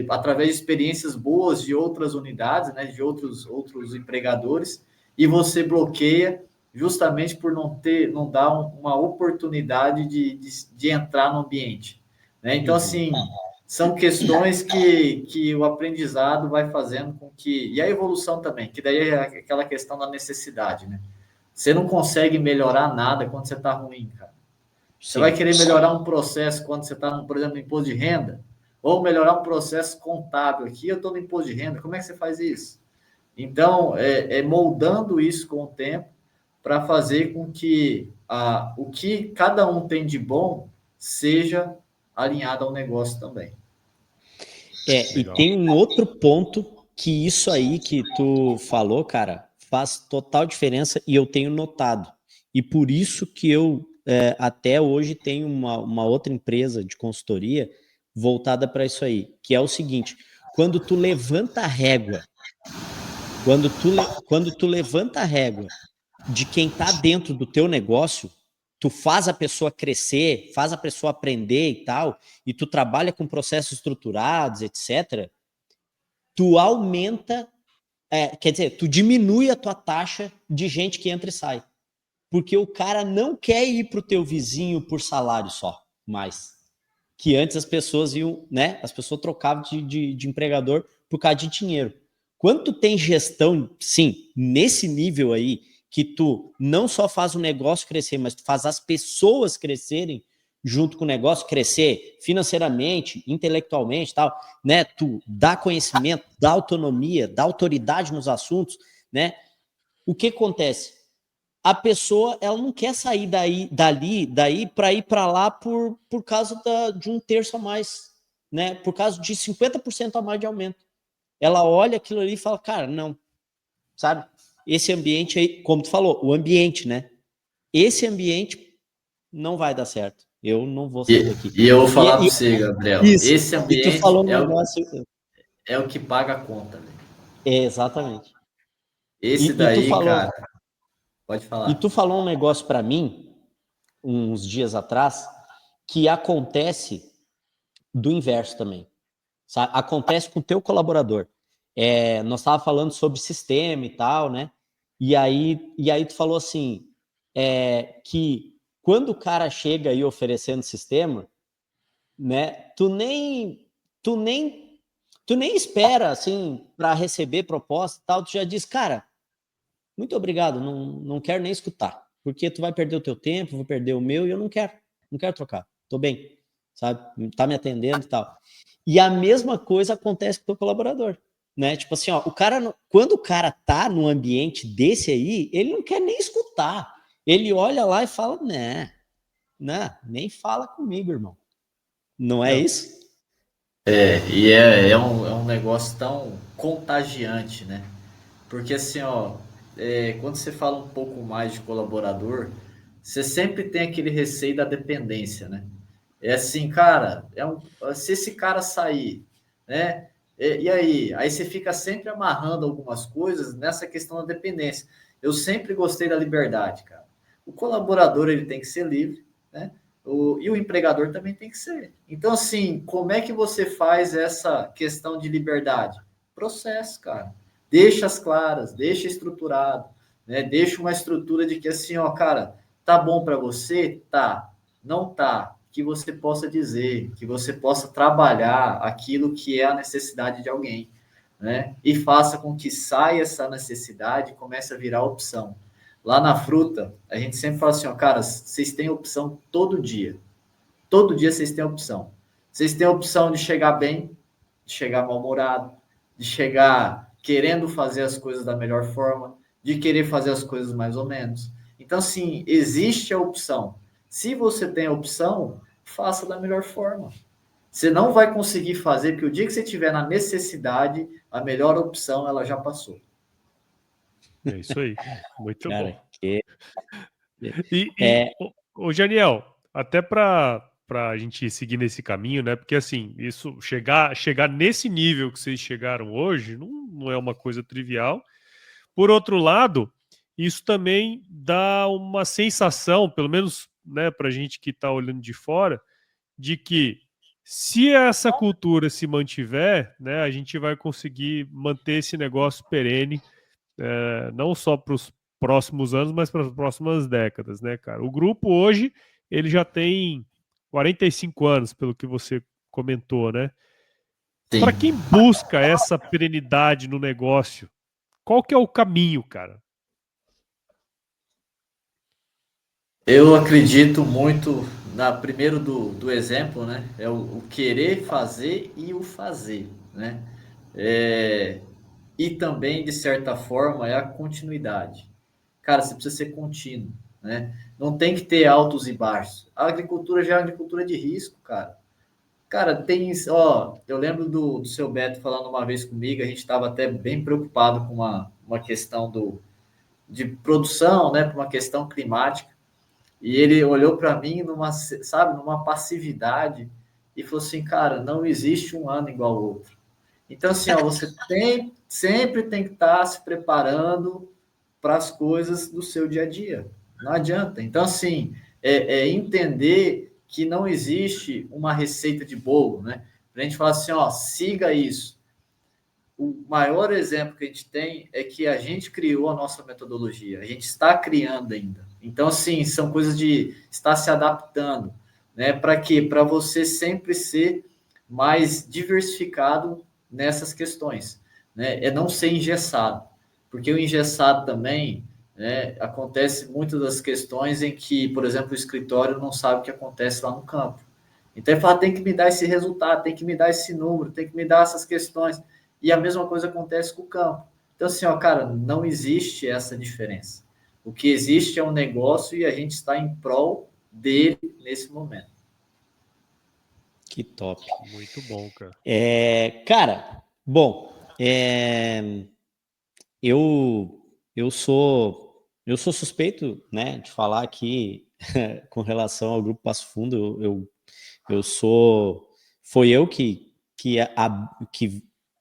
através de experiências boas de outras unidades, né, de outros empregadores, e você bloqueia justamente por não dar uma oportunidade de entrar no ambiente. Né? Então, assim, são questões que o aprendizado vai fazendo com que... E a evolução também, que daí é aquela questão da necessidade, né? Você não consegue melhorar nada quando você está ruim, cara. Você vai querer melhorar um processo quando você está, por exemplo, no imposto de renda, ou melhorar um processo contábil aqui, eu estou no imposto de renda, como é que você faz isso? Então, moldando isso com o tempo para fazer com que o que cada um tem de bom seja alinhado ao negócio também. E tem um outro ponto que isso aí que tu falou, cara, faz total diferença e eu tenho notado. E por isso que eu até hoje tenho uma outra empresa de consultoria voltada para isso aí, que é o seguinte, quando tu levanta a régua, quando tu levanta a régua de quem está dentro do teu negócio, tu faz a pessoa crescer, faz a pessoa aprender e tal, e tu trabalha com processos estruturados, etc., tu aumenta, quer dizer, tu diminui a tua taxa de gente que entra e sai. Porque o cara não quer ir pro teu vizinho por salário só, mais. Que antes as pessoas iam, né? As pessoas trocavam de empregador por causa de dinheiro. Quando tu tem gestão, sim, nesse nível aí, que tu não só faz o negócio crescer, mas tu faz as pessoas crescerem junto com o negócio, crescer financeiramente, intelectualmente, tal, né? Tu dá conhecimento, dá autonomia, dá autoridade nos assuntos, né? O que acontece? A pessoa, ela não quer sair daí para ir para lá por causa de 1/3 a mais, né? Por causa de 50% a mais de aumento. Ela olha aquilo ali e fala, cara, não, sabe? Esse ambiente aí, como tu falou, o ambiente, né? Esse ambiente não vai dar certo. Eu não vou sair daqui. E eu vou falar para você, Gabriel, isso, esse ambiente e tu falou um negócio... é o que paga a conta, velho. Exatamente. Esse daí, cara, pode falar. E tu falou um negócio para mim, uns dias atrás, que acontece do inverso também. Sabe? Acontece com o teu colaborador. Nós estávamos falando sobre sistema e tal, né? E aí tu falou assim, que quando o cara chega aí oferecendo sistema, né? Tu nem espera assim para receber proposta e tal, tu já diz, cara, muito obrigado, não quero nem escutar, porque tu vai perder o teu tempo, vou perder o meu e eu não quero trocar, tô bem, sabe? Tá me atendendo e tal. E a mesma coisa acontece com o teu colaborador, né? Tipo assim, ó, quando o cara tá num ambiente desse aí, ele não quer nem escutar. Ele olha lá e fala, nem fala comigo, irmão. Não é isso? E é um negócio tão contagiante, né? Porque assim, ó, quando você fala um pouco mais de colaborador, você sempre tem aquele receio da dependência, né? É assim, cara, se esse cara sair, né? E aí? Aí você fica sempre amarrando algumas coisas nessa questão da dependência. Eu sempre gostei da liberdade, cara. O colaborador, ele tem que ser livre, né? E o empregador também tem que ser. Então, assim, como é que você faz essa questão de liberdade? Processo, cara. Deixa as claras, deixa estruturado, né? Deixa uma estrutura de que assim, ó, cara, tá bom para você? Tá. Não tá. Que você possa dizer, que você possa trabalhar aquilo que é a necessidade de alguém, né? E faça com que saia essa necessidade e comece a virar opção. Lá na fruta, a gente sempre fala assim, ó, cara, vocês têm opção todo dia. Todo dia vocês têm opção. Vocês têm a opção de chegar bem, de chegar mal-humorado, de chegar querendo fazer as coisas da melhor forma, de querer fazer as coisas mais ou menos. Então, assim, existe a opção. Se você tem a opção, faça da melhor forma. Você não vai conseguir fazer, porque o dia que você estiver na necessidade, a melhor opção, ela já passou. É isso aí. Muito Cara, bom. Ô, Janiel, até para a gente seguir nesse caminho, né? Porque assim, isso chegar nesse nível que vocês chegaram hoje não é uma coisa trivial. Por outro lado, isso também dá uma sensação, pelo menos, né, para a gente que está olhando de fora, de que se essa cultura se mantiver, né, a gente vai conseguir manter esse negócio perene, não só para os próximos anos, mas para as próximas décadas, né, cara? O grupo hoje, ele já tem 45 anos, pelo que você comentou, né? Para quem busca essa perenidade no negócio, qual que é o caminho, cara? Eu acredito muito primeiro do exemplo, né? É o querer fazer e o fazer, né? E também, de certa forma, é a continuidade. Cara, você precisa ser contínuo, né? Não tem que ter altos e baixos. A agricultura já é uma agricultura de risco, cara. Cara, eu lembro do seu Beto falando uma vez comigo, a gente estava até bem preocupado com uma questão de produção, né? Por uma questão climática. E ele olhou para mim numa passividade e falou assim, cara, não existe um ano igual ao outro. Então, assim, ó, você sempre tem que estar se preparando para as coisas do seu dia a dia. Não adianta. Então, assim, entender que não existe uma receita de bolo, né? A gente fala assim, ó, siga isso. O maior exemplo que a gente tem é que a gente criou a nossa metodologia, a gente está criando ainda. Então, assim, são coisas de estar se adaptando, né? Para quê? Para você sempre ser mais diversificado nessas questões, né? É não ser engessado, porque o engessado também, né, acontece muitas das questões em que, por exemplo, o escritório não sabe o que acontece lá no campo. Então, ele fala, tem que me dar esse resultado, tem que me dar esse número, tem que me dar essas questões. E a mesma coisa acontece com o campo. Então, assim, ó, cara, não existe essa diferença. O que existe é um negócio e a gente está em prol dele nesse momento. Que top. Muito bom, cara. Cara, bom, eu sou suspeito, né, de falar aqui com relação ao Grupo Passo Fundo. Foi eu que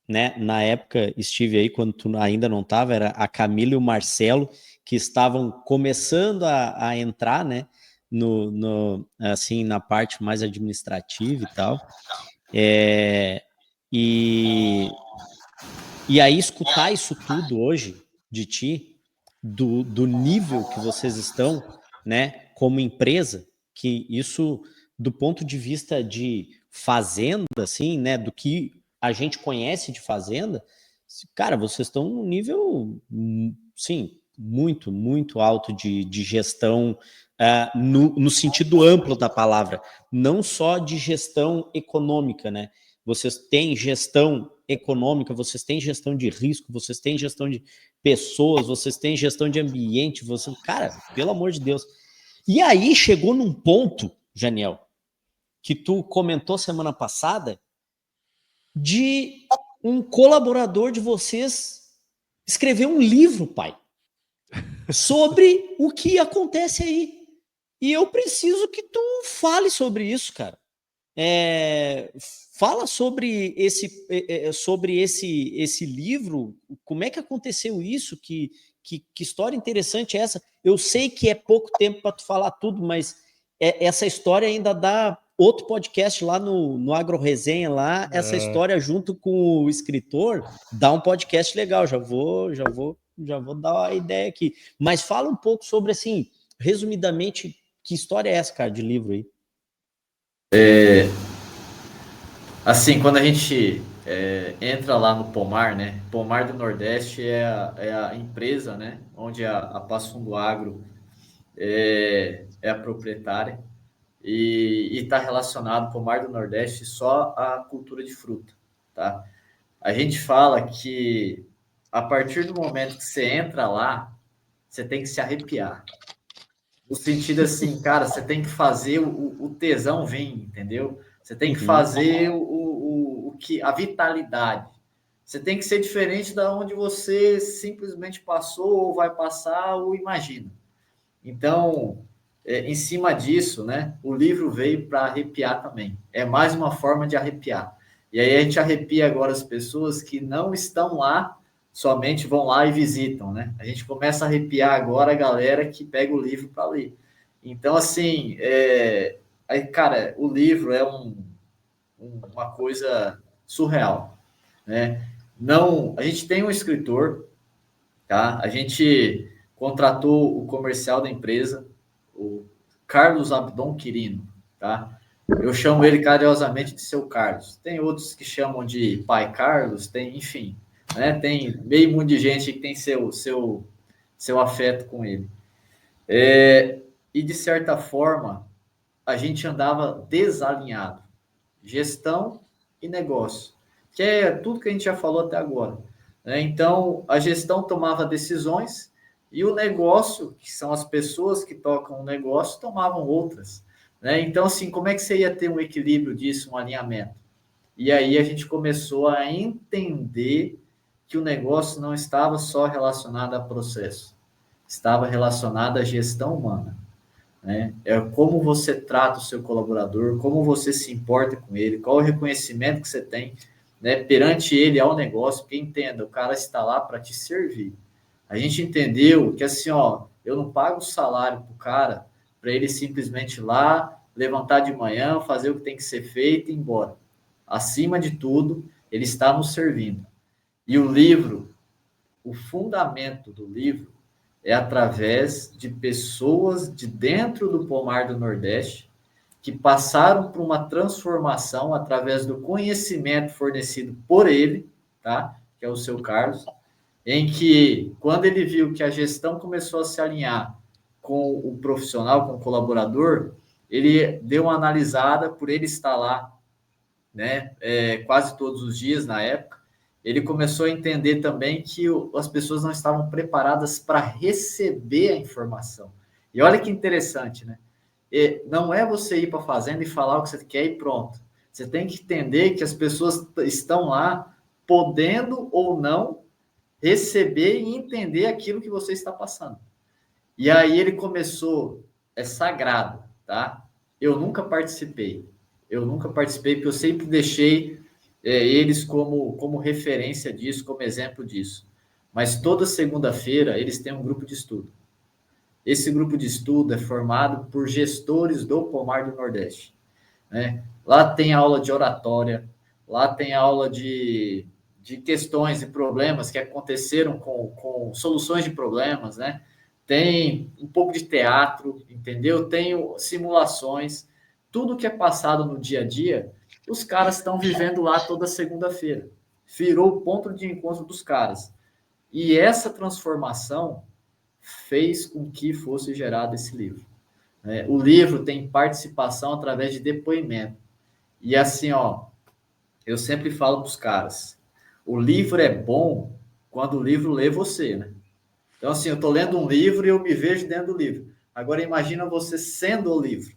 né, na época estive aí, quando tu ainda não estava, era a Camila e o Marcelo que estavam começando a entrar, né, assim, na parte mais administrativa e tal. E aí escutar isso tudo hoje de ti, do nível que vocês estão, né, como empresa, que isso, do ponto de vista de fazenda, assim, né, do que a gente conhece de fazenda, cara, vocês estão num nível, sim, muito, muito alto de gestão, no sentido amplo da palavra, não só de gestão econômica, né? Vocês têm gestão econômica, vocês têm gestão de risco, vocês têm gestão de pessoas, vocês têm gestão de ambiente, cara, pelo amor de Deus. E aí chegou num ponto, Janiel, que tu comentou semana passada, de um colaborador de vocês escrever um livro, pai, sobre o que acontece aí. E eu preciso que tu fale sobre isso, cara. Fala sobre esse livro, como é que aconteceu isso, que história interessante é essa? Eu sei que é pouco tempo para tu falar tudo, mas essa história ainda dá outro podcast lá no Agro Resenha, lá, essa história junto com o escritor, dá um podcast legal, já vou dar a ideia aqui. Mas fala um pouco sobre, assim, resumidamente, que história é essa, cara, de livro aí? Assim, quando a gente entra lá no Pomar, né? Pomar do Nordeste é a empresa, né? Onde a Passo Fundo Agro é a proprietária e está relacionado, Pomar do Nordeste, só à cultura de fruta, tá? A gente fala que a partir do momento que você entra lá, você tem que se arrepiar. No sentido assim, cara, você tem que fazer o tesão vir, entendeu? Você tem que fazer o que a vitalidade. Você tem que ser diferente da onde você simplesmente passou ou vai passar ou imagina. Então, em cima disso, né, o livro veio para arrepiar também. É mais uma forma de arrepiar. E aí a gente arrepia agora as pessoas que não estão lá, somente vão lá e visitam, né? A gente começa a arrepiar agora a galera que pega o livro para ler. Então, assim, aí, cara, o livro é uma coisa surreal, né? Não, a gente tem um escritor, tá? A gente contratou o comercial da empresa, o Carlos Abdon Quirino, tá? Eu chamo ele carinhosamente de seu Carlos. Tem outros que chamam de pai Carlos, tem, enfim, né? Tem meio mundo de gente que tem seu afeto com ele. E de certa forma, a gente andava desalinhado. Gestão e negócio, que é tudo que a gente já falou até agora, né? Então, a gestão tomava decisões e o negócio, que são as pessoas que tocam o negócio, tomavam outras, né? Então, assim, como é que você ia ter um equilíbrio disso, um alinhamento? E aí a gente começou a entender que o negócio não estava só relacionado a processo, estava relacionado à gestão humana, né? É como você trata o seu colaborador, como você se importa com ele, qual o reconhecimento que você tem, né, perante ele ao negócio, porque entenda, o cara está lá para te servir. A gente entendeu que assim, ó, eu não pago salário pro cara para ele simplesmente ir lá, levantar de manhã, fazer o que tem que ser feito e ir embora. Acima de tudo, ele está nos servindo. E o livro, o fundamento do livro é através de pessoas de dentro do Pomar do Nordeste que passaram por uma transformação através do conhecimento fornecido por ele, tá? Que é o seu Carlos, em que, quando ele viu que a gestão começou a se alinhar com o profissional, com o colaborador, ele deu uma analisada por ele estar lá, né? Quase todos os dias na época, ele começou a entender também que as pessoas não estavam preparadas para receber a informação. E olha que interessante, né? Não é você ir para a fazenda e falar o que você quer e pronto. Você tem que entender que as pessoas estão lá podendo ou não receber e entender aquilo que você está passando. E aí ele começou, é sagrado, tá? Eu nunca participei porque eu sempre deixei eles como referência disso, como exemplo disso. Mas toda segunda-feira eles têm um grupo de estudo. Esse grupo de estudo é formado por gestores do Pomar do Nordeste, né? Lá tem aula de oratória, lá tem aula de questões e problemas que aconteceram com soluções de problemas, né? Tem um pouco de teatro, entendeu? Tem simulações, tudo que é passado no dia a dia, os caras estão vivendo lá toda segunda-feira. Virou o ponto de encontro dos caras. E essa transformação fez com que fosse gerado esse livro. O livro tem participação através de depoimento. E assim, ó, eu sempre falo para os caras, o livro é bom quando o livro lê você, né? Então, assim, eu estou lendo um livro e eu me vejo dentro do livro. Agora, imagina você sendo o livro.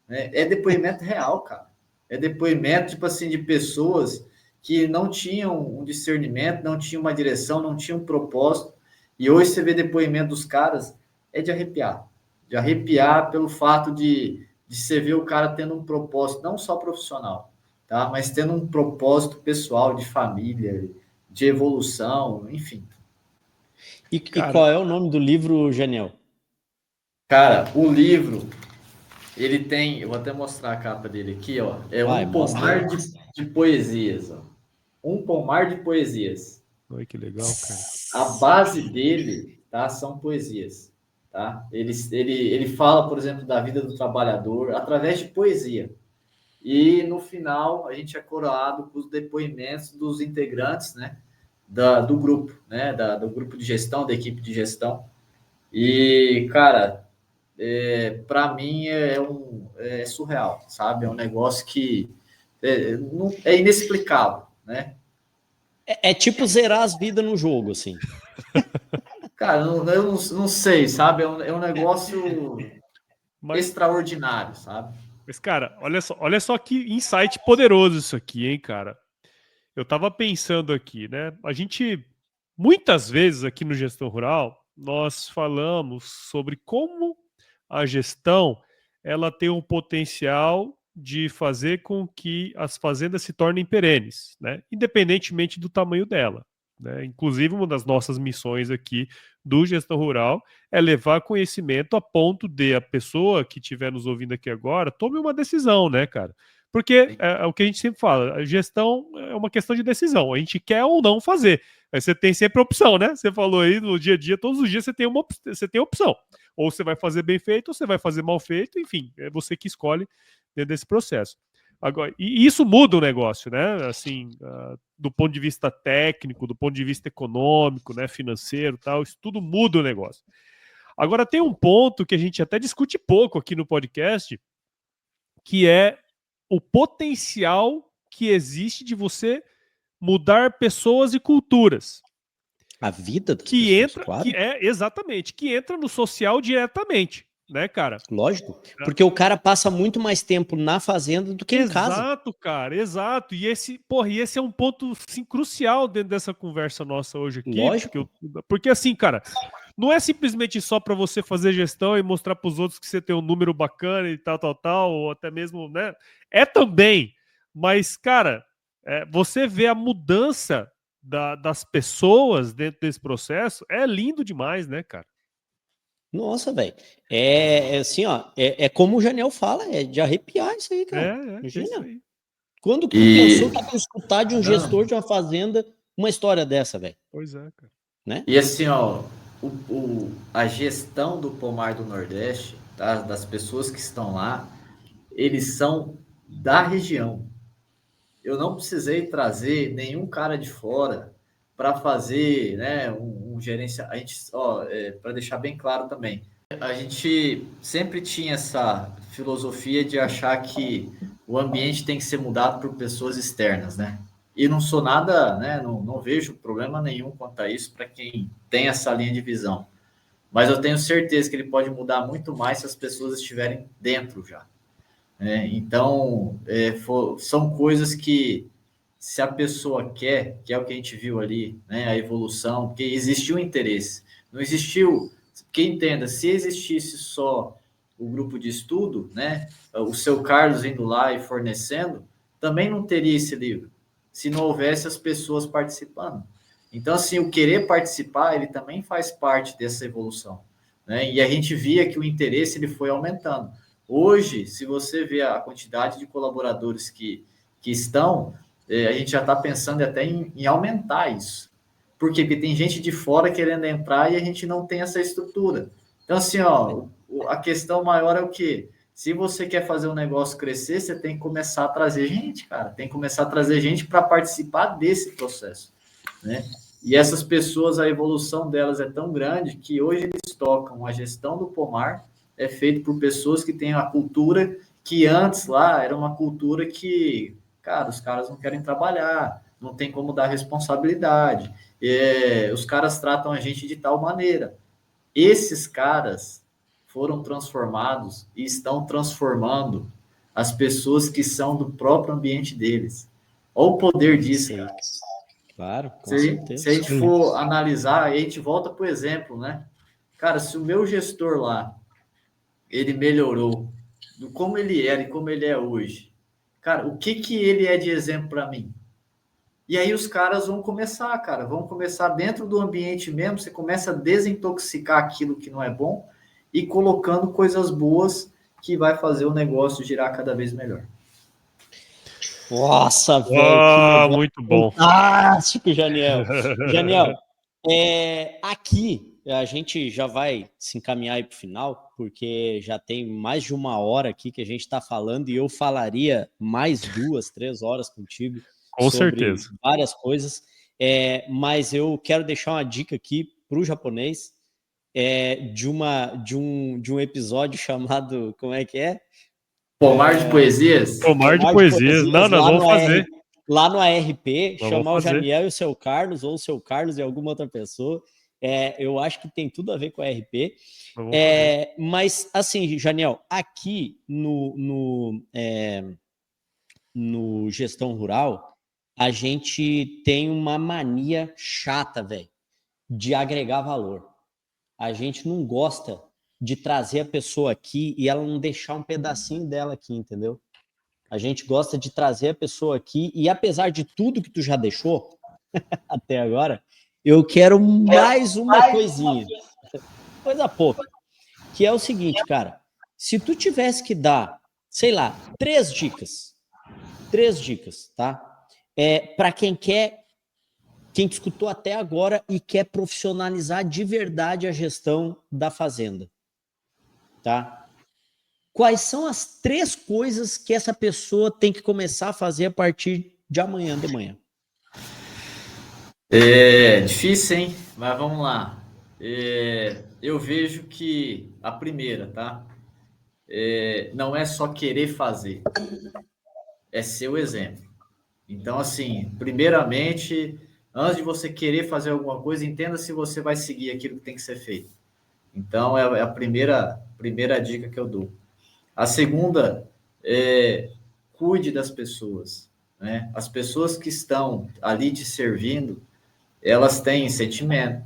Né? É depoimento real, cara. É depoimento, tipo assim, de pessoas que não tinham um discernimento, não tinham uma direção, não tinham um propósito. E hoje você vê depoimento dos caras, é de arrepiar. De arrepiar pelo fato de você ver o cara tendo um propósito, não só profissional, tá? Mas tendo um propósito pessoal, de família, de evolução, enfim. E qual é o nome do livro, Janiel? Cara, o livro, ele tem... Eu vou até mostrar a capa dele aqui, ó. É Um Pomar de Poesias, ó. Um Pomar de Poesias. Oi, que legal, cara. A base dele, tá, são poesias, tá? Ele fala, por exemplo, da vida do trabalhador através de poesia. E no final a gente é coroado com os depoimentos dos integrantes, né, do grupo, né, do grupo de gestão, da equipe de gestão. E, cara, para mim é surreal, sabe? É um negócio que é inexplicável, né? É tipo zerar as vidas no jogo, assim. Cara, eu não sei, sabe? É um negócio extraordinário, sabe? Mas, cara, olha só que insight poderoso isso aqui, hein, cara? Eu tava pensando aqui, né? A gente, muitas vezes aqui no Gestão Rural, nós falamos sobre como a gestão ela tem um potencial de fazer com que as fazendas se tornem perenes, né? Independentemente do tamanho dela. Né? Inclusive, uma das nossas missões aqui do Gestão Rural é levar conhecimento a ponto de a pessoa que estiver nos ouvindo aqui agora tome uma decisão, né, cara? Porque é o que a gente sempre fala, a gestão é uma questão de decisão, a gente quer ou não fazer. Aí você tem sempre a opção, né? Você falou aí no dia a dia, todos os dias você tem opção. Ou você vai fazer bem feito, ou você vai fazer mal feito, enfim, é você que escolhe dentro desse processo. Agora, e isso muda o negócio, né? Assim, do ponto de vista técnico, do ponto de vista econômico, né, financeiro, tal, isso tudo muda o negócio. Agora tem um ponto que a gente até discute pouco aqui no podcast, que é o potencial que existe de você mudar pessoas e culturas. A vida das que pessoas, entra, claro. Que entra no social diretamente, né, cara? Lógico, porque o cara passa muito mais tempo na fazenda do que em casa. Exato, cara, exato. E esse é um ponto assim, crucial dentro dessa conversa nossa hoje aqui. Lógico. Porque assim, cara, não é simplesmente só para você fazer gestão e mostrar para os outros que você tem um número bacana e tal, ou até mesmo, né? É também, mas, cara, você vê a mudança das pessoas dentro desse processo, é lindo demais, né, cara? Nossa, velho. Assim, ó, é como o Janiel fala, é de arrepiar isso aí, cara. Imagina. Isso aí. Quando que tu pensou que tu escutar de um gestor de uma fazenda uma história dessa, velho? Pois é, cara. Né? E assim, ó, a gestão do Pomar do Nordeste, tá? Das pessoas que estão lá, eles são da região. Eu não precisei trazer nenhum cara de fora para fazer, né, um gerência. A gente, para deixar bem claro também, a gente sempre tinha essa filosofia de achar que o ambiente tem que ser mudado por pessoas externas, né? E não sou nada, né? Não vejo problema nenhum quanto a isso para quem tem essa linha de visão. Mas eu tenho certeza que ele pode mudar muito mais se as pessoas estiverem dentro já. Né? Então, são coisas que, se a pessoa quer, que é o que a gente viu ali, né? A evolução, porque existiu interesse. Não existiu, quem entenda, se existisse só o grupo de estudo, né? O seu Carlos indo lá e fornecendo, também não teria esse livro, se não houvesse as pessoas participando. Então, assim, o querer participar, ele também faz parte dessa evolução, né? E a gente via que o interesse ele foi aumentando. Hoje, se você vê a quantidade de colaboradores que estão, a gente já está pensando até em aumentar isso. Por quê? Porque tem gente de fora querendo entrar e a gente não tem essa estrutura. Então, assim, ó, a questão maior é o quê? Se você quer fazer um negócio crescer, você tem que começar a trazer gente, cara. Tem que começar a trazer gente para participar desse processo, né? E essas pessoas, a evolução delas é tão grande que hoje eles tocam a gestão do pomar, é feito por pessoas que têm a cultura que antes lá era uma cultura que, cara, os caras não querem trabalhar, não tem como dar responsabilidade, os caras tratam a gente de tal maneira. Esses caras foram transformados e estão transformando as pessoas que são do próprio ambiente deles. Olha o poder disso, cara. Claro, com certeza. Se a gente for analisar, aí a gente volta para o exemplo, né? Cara, se o meu gestor lá, ele melhorou do como ele era e como ele é hoje, cara, o que ele é de exemplo para mim? E aí os caras vão começar, cara, vão começar dentro do ambiente mesmo, você começa a desintoxicar aquilo que não é bom e colocando coisas boas que vai fazer o negócio girar cada vez melhor. Nossa, velho. Muito bom. Fantástico, Janiel. Janiel, aqui a gente já vai se encaminhar aí para o final, porque já tem mais de 1 hora aqui que a gente está falando e eu falaria mais 2, 3 horas contigo. Com sobre certeza. Várias coisas. Mas eu quero deixar uma dica aqui para o japonês de um episódio chamado, como é que é? Pomar de Poesias? Pomar de Poesias. Não, vamos fazer. Lá no ARP, Nós chamar o Janiel e o seu Carlos, ou o seu Carlos e alguma outra pessoa. Eu acho que tem tudo a ver com a RP. Mas, assim, Janiel, aqui no Gestão Rural, a gente tem uma mania chata, velho, de agregar valor. A gente não gosta de trazer a pessoa aqui e ela não deixar um pedacinho dela aqui, entendeu? A gente gosta de trazer a pessoa aqui e, apesar de tudo que tu já deixou até agora, eu quero mais uma coisinha, coisa pouca, que é o seguinte, cara, se tu tivesse que dar, sei lá, 3 dicas, tá? Para quem escutou até agora e quer profissionalizar de verdade a gestão da fazenda, tá? Quais são as 3 coisas que essa pessoa tem que começar a fazer a partir de amanhã de manhã? Difícil, hein? Mas vamos lá. Eu vejo que a primeira, tá? Não é só querer fazer, é ser o exemplo. Então, assim, primeiramente, antes de você querer fazer alguma coisa, entenda se você vai seguir aquilo que tem que ser feito. Então, é a primeira dica que eu dou. A segunda cuide das pessoas, né? As pessoas que estão ali te servindo, elas têm sentimento,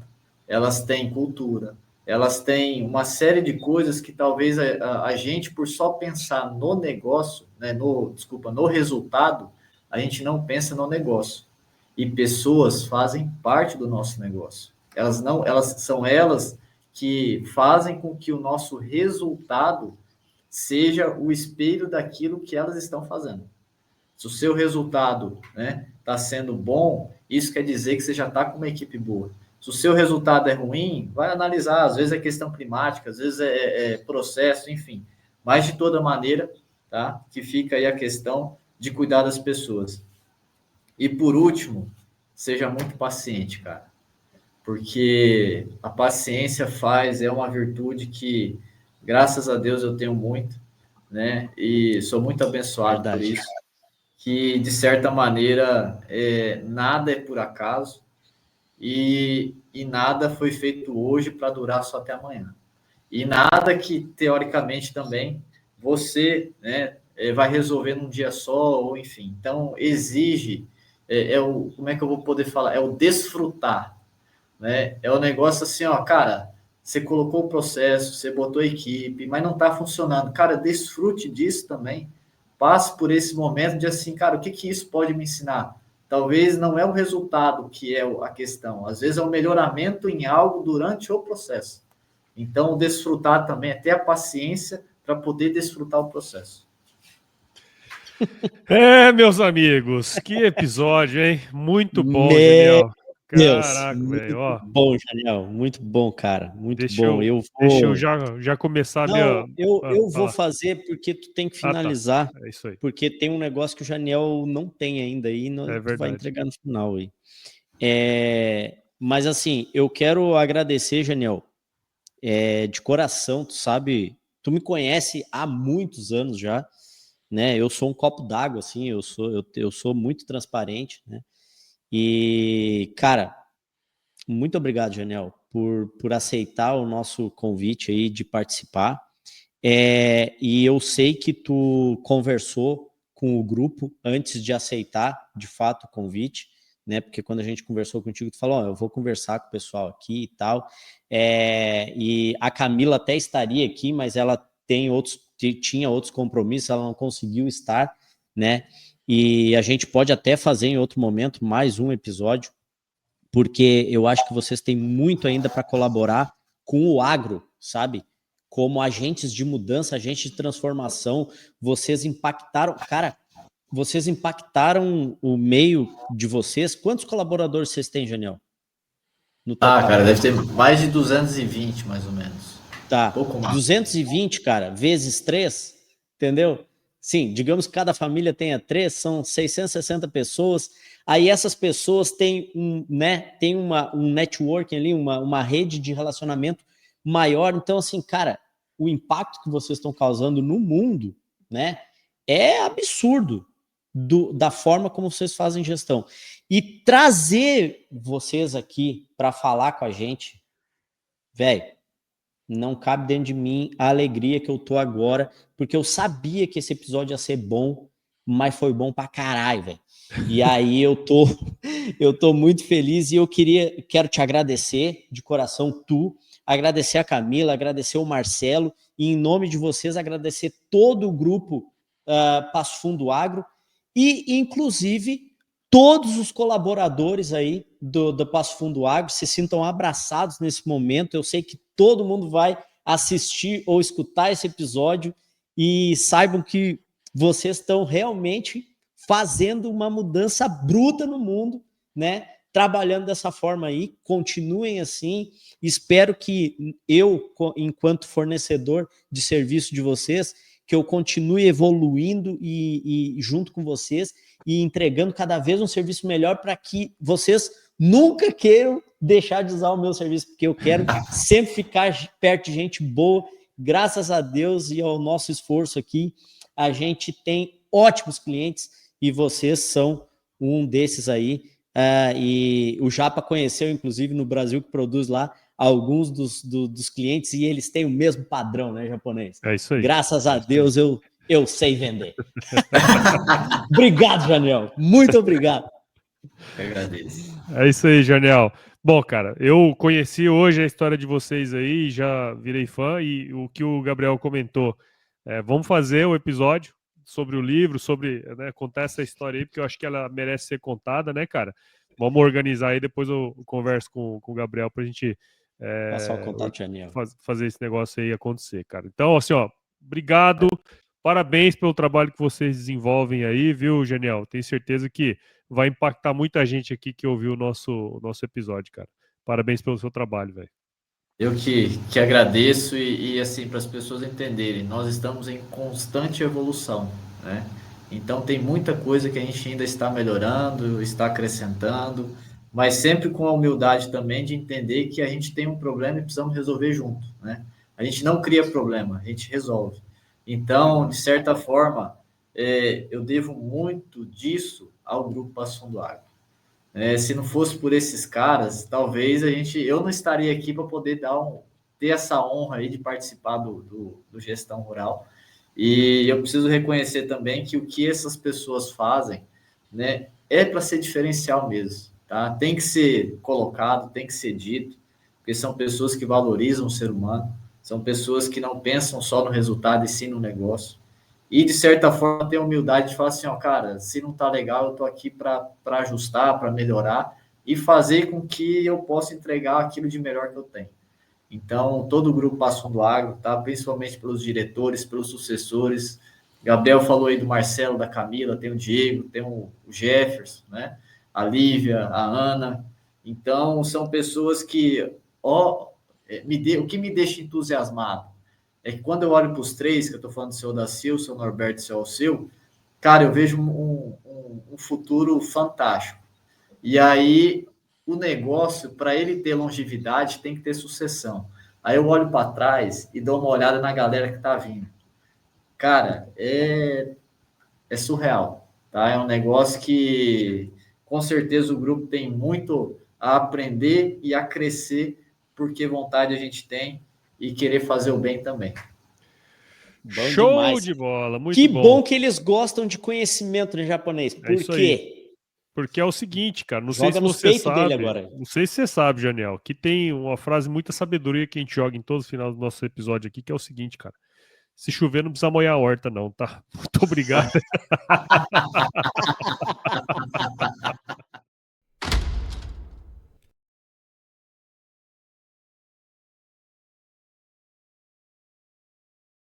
elas têm cultura, elas têm uma série de coisas que talvez a gente, por só pensar no negócio, né, no resultado, a gente não pensa no negócio. E pessoas fazem parte do nosso negócio. Elas que fazem com que o nosso resultado seja o espelho daquilo que elas estão fazendo. Se o seu resultado, né, está sendo bom, isso quer dizer que você já está com uma equipe boa. Se o seu resultado é ruim, vai analisar. Às vezes é questão climática, às vezes é processo, enfim. Mas, de toda maneira, tá, que fica aí a questão de cuidar das pessoas. E, por último, seja muito paciente, cara. Porque a paciência é uma virtude que, graças a Deus, eu tenho muito, né? E sou muito abençoado por isso. que, de certa maneira, nada é por acaso e nada foi feito hoje para durar só até amanhã. E nada que, teoricamente, também você, né, vai resolver num dia só, ou enfim. Então, exige, como é que eu vou poder falar? É o desfrutar, né? É o negócio assim, ó, cara, você colocou o processo, você botou a equipe, mas não está funcionando. Cara, desfrute disso também. Passe por esse momento de assim, cara, o que isso pode me ensinar? Talvez não é o resultado que é a questão. Às vezes é o melhoramento em algo durante o processo. Então, desfrutar também, ter a paciência para poder desfrutar o processo. Meus amigos, que episódio, hein? Muito bom, Meu genial. Deus, Caraca, velho, ó. muito bom, Janiel, muito bom, cara, muito Deixa bom. eu já começar a minha. Não, eu Vai vou lá. fazer porque tu tem que Ah, tá. finalizar, É isso aí. porque tem um negócio que o Janiel não tem ainda aí, É tu vai verdade. entregar no final aí. Mas assim, eu quero agradecer, Janiel, de coração, tu sabe, tu me conhece há muitos anos já, né? Eu sou um copo d'água, assim, eu sou muito transparente, né? E, cara, muito obrigado, Janiel, por aceitar o nosso convite aí de participar. E eu sei que tu conversou com o grupo antes de aceitar, de fato, o convite, né? Porque quando a gente conversou contigo, tu falou, eu vou conversar com o pessoal aqui e tal. E a Camila até estaria aqui, mas ela tinha outros compromissos, ela não conseguiu estar, né? E a gente pode até fazer em outro momento mais um episódio, porque eu acho que vocês têm muito ainda para colaborar com o agro, sabe? Como agentes de mudança, agentes de transformação, vocês impactaram, cara, vocês impactaram o meio de vocês. Quantos colaboradores vocês têm, Janiel? No total? Cara, deve ter mais de 220, mais ou menos. Tá. Pouco mais. 220, cara, vezes 3, entendeu? Sim, digamos que cada família tenha 3, são 660 pessoas. Aí essas pessoas têm um networking ali, uma rede de relacionamento maior. Então, assim, cara, o impacto que vocês estão causando no mundo, né, é absurdo da forma como vocês fazem gestão. E trazer vocês aqui para falar com a gente, velho, não cabe dentro de mim a alegria que eu tô agora, porque eu sabia que esse episódio ia ser bom, mas foi bom pra caralho, velho. E aí eu tô muito feliz e quero te agradecer de coração, agradecer a Camila, agradecer o Marcelo e em nome de vocês agradecer todo o grupo Passo Fundo Agro e inclusive todos os colaboradores aí do Passo Fundo Agro se sintam abraçados nesse momento. Eu sei que todo mundo vai assistir ou escutar esse episódio e saibam que vocês estão realmente fazendo uma mudança bruta no mundo, né? Trabalhando dessa forma aí, continuem assim. Espero que eu, enquanto fornecedor de serviço de vocês, que eu continue evoluindo e junto com vocês e entregando cada vez um serviço melhor para que vocês nunca queiram deixar de usar o meu serviço, porque eu quero sempre ficar perto de gente boa. Graças a Deus e ao nosso esforço aqui, a gente tem ótimos clientes e vocês são um desses aí. E o Japa conheceu, inclusive, no Brasil, que produz lá alguns dos clientes e eles têm o mesmo padrão, né, japonês? É isso aí. Graças a Deus eu sei vender. Obrigado, Janiel. Muito obrigado. Eu agradeço. É isso aí, Janiel. Bom, cara, eu conheci hoje a história de vocês aí, já virei fã, e o que o Gabriel comentou, vamos fazer o episódio sobre o livro, né, contar essa história aí, porque eu acho que ela merece ser contada, né, cara? Vamos organizar aí, depois eu converso com o Gabriel pra gente passar o contato, Janiel. fazer esse negócio aí acontecer, cara. Então, assim, ó, obrigado, parabéns pelo trabalho que vocês desenvolvem aí, viu, Janiel? Tenho certeza que vai impactar muita gente aqui que ouviu o nosso episódio, cara. Parabéns pelo seu trabalho, velho. Eu que agradeço e assim, para as pessoas entenderem, nós estamos em constante evolução, né? Então tem muita coisa que a gente ainda está melhorando, está acrescentando, mas sempre com a humildade também de entender que a gente tem um problema e precisamos resolver junto, né? A gente não cria problema, a gente resolve. Então, de certa forma, eu devo muito disso ao Grupo Passo Fundo Agro. Se não fosse por esses caras, talvez eu não estaria aqui para poder ter essa honra aí de participar do Gestão Rural. E eu preciso reconhecer também que o que essas pessoas fazem, né, é para ser diferencial mesmo, tá? Tem que ser colocado, tem que ser dito, porque são pessoas que valorizam o ser humano, são pessoas que não pensam só no resultado e sim no negócio. E, de certa forma, tem a humildade de falar assim, cara, se não tá legal, eu tô aqui para ajustar, para melhorar e fazer com que eu possa entregar aquilo de melhor que eu tenho. Então, todo o Grupo Passo Fundo Agro, tá? Principalmente pelos diretores, pelos sucessores. Gabriel falou aí do Marcelo, da Camila, tem o Diego, tem o Jefferson, né? A Lívia, a Ana. Então, são pessoas que, o que me deixa entusiasmado é que quando eu olho para os três, que eu estou falando do seu Dacil, seu Norberto e seu Alceu, cara, eu vejo um futuro fantástico. E aí, o negócio, para ele ter longevidade, tem que ter sucessão. Aí eu olho para trás e dou uma olhada na galera que está vindo. Cara, é surreal, tá? É um negócio que, com certeza, o grupo tem muito a aprender e a crescer, porque vontade a gente tem e querer fazer o bem também. Bom Show demais. de bola, muito Que bom. bom que eles gostam de conhecimento em japonês. Por isso quê? aí. Porque é o seguinte, cara, não Joga sei se nos você peitos dele sabe, agora. não sei se você sabe, Janiel, que tem uma frase muita sabedoria que a gente joga em todos os finais do nosso episódio aqui, que é o seguinte, cara. Se chover, não precisa molhar a horta, não, tá? Muito obrigado.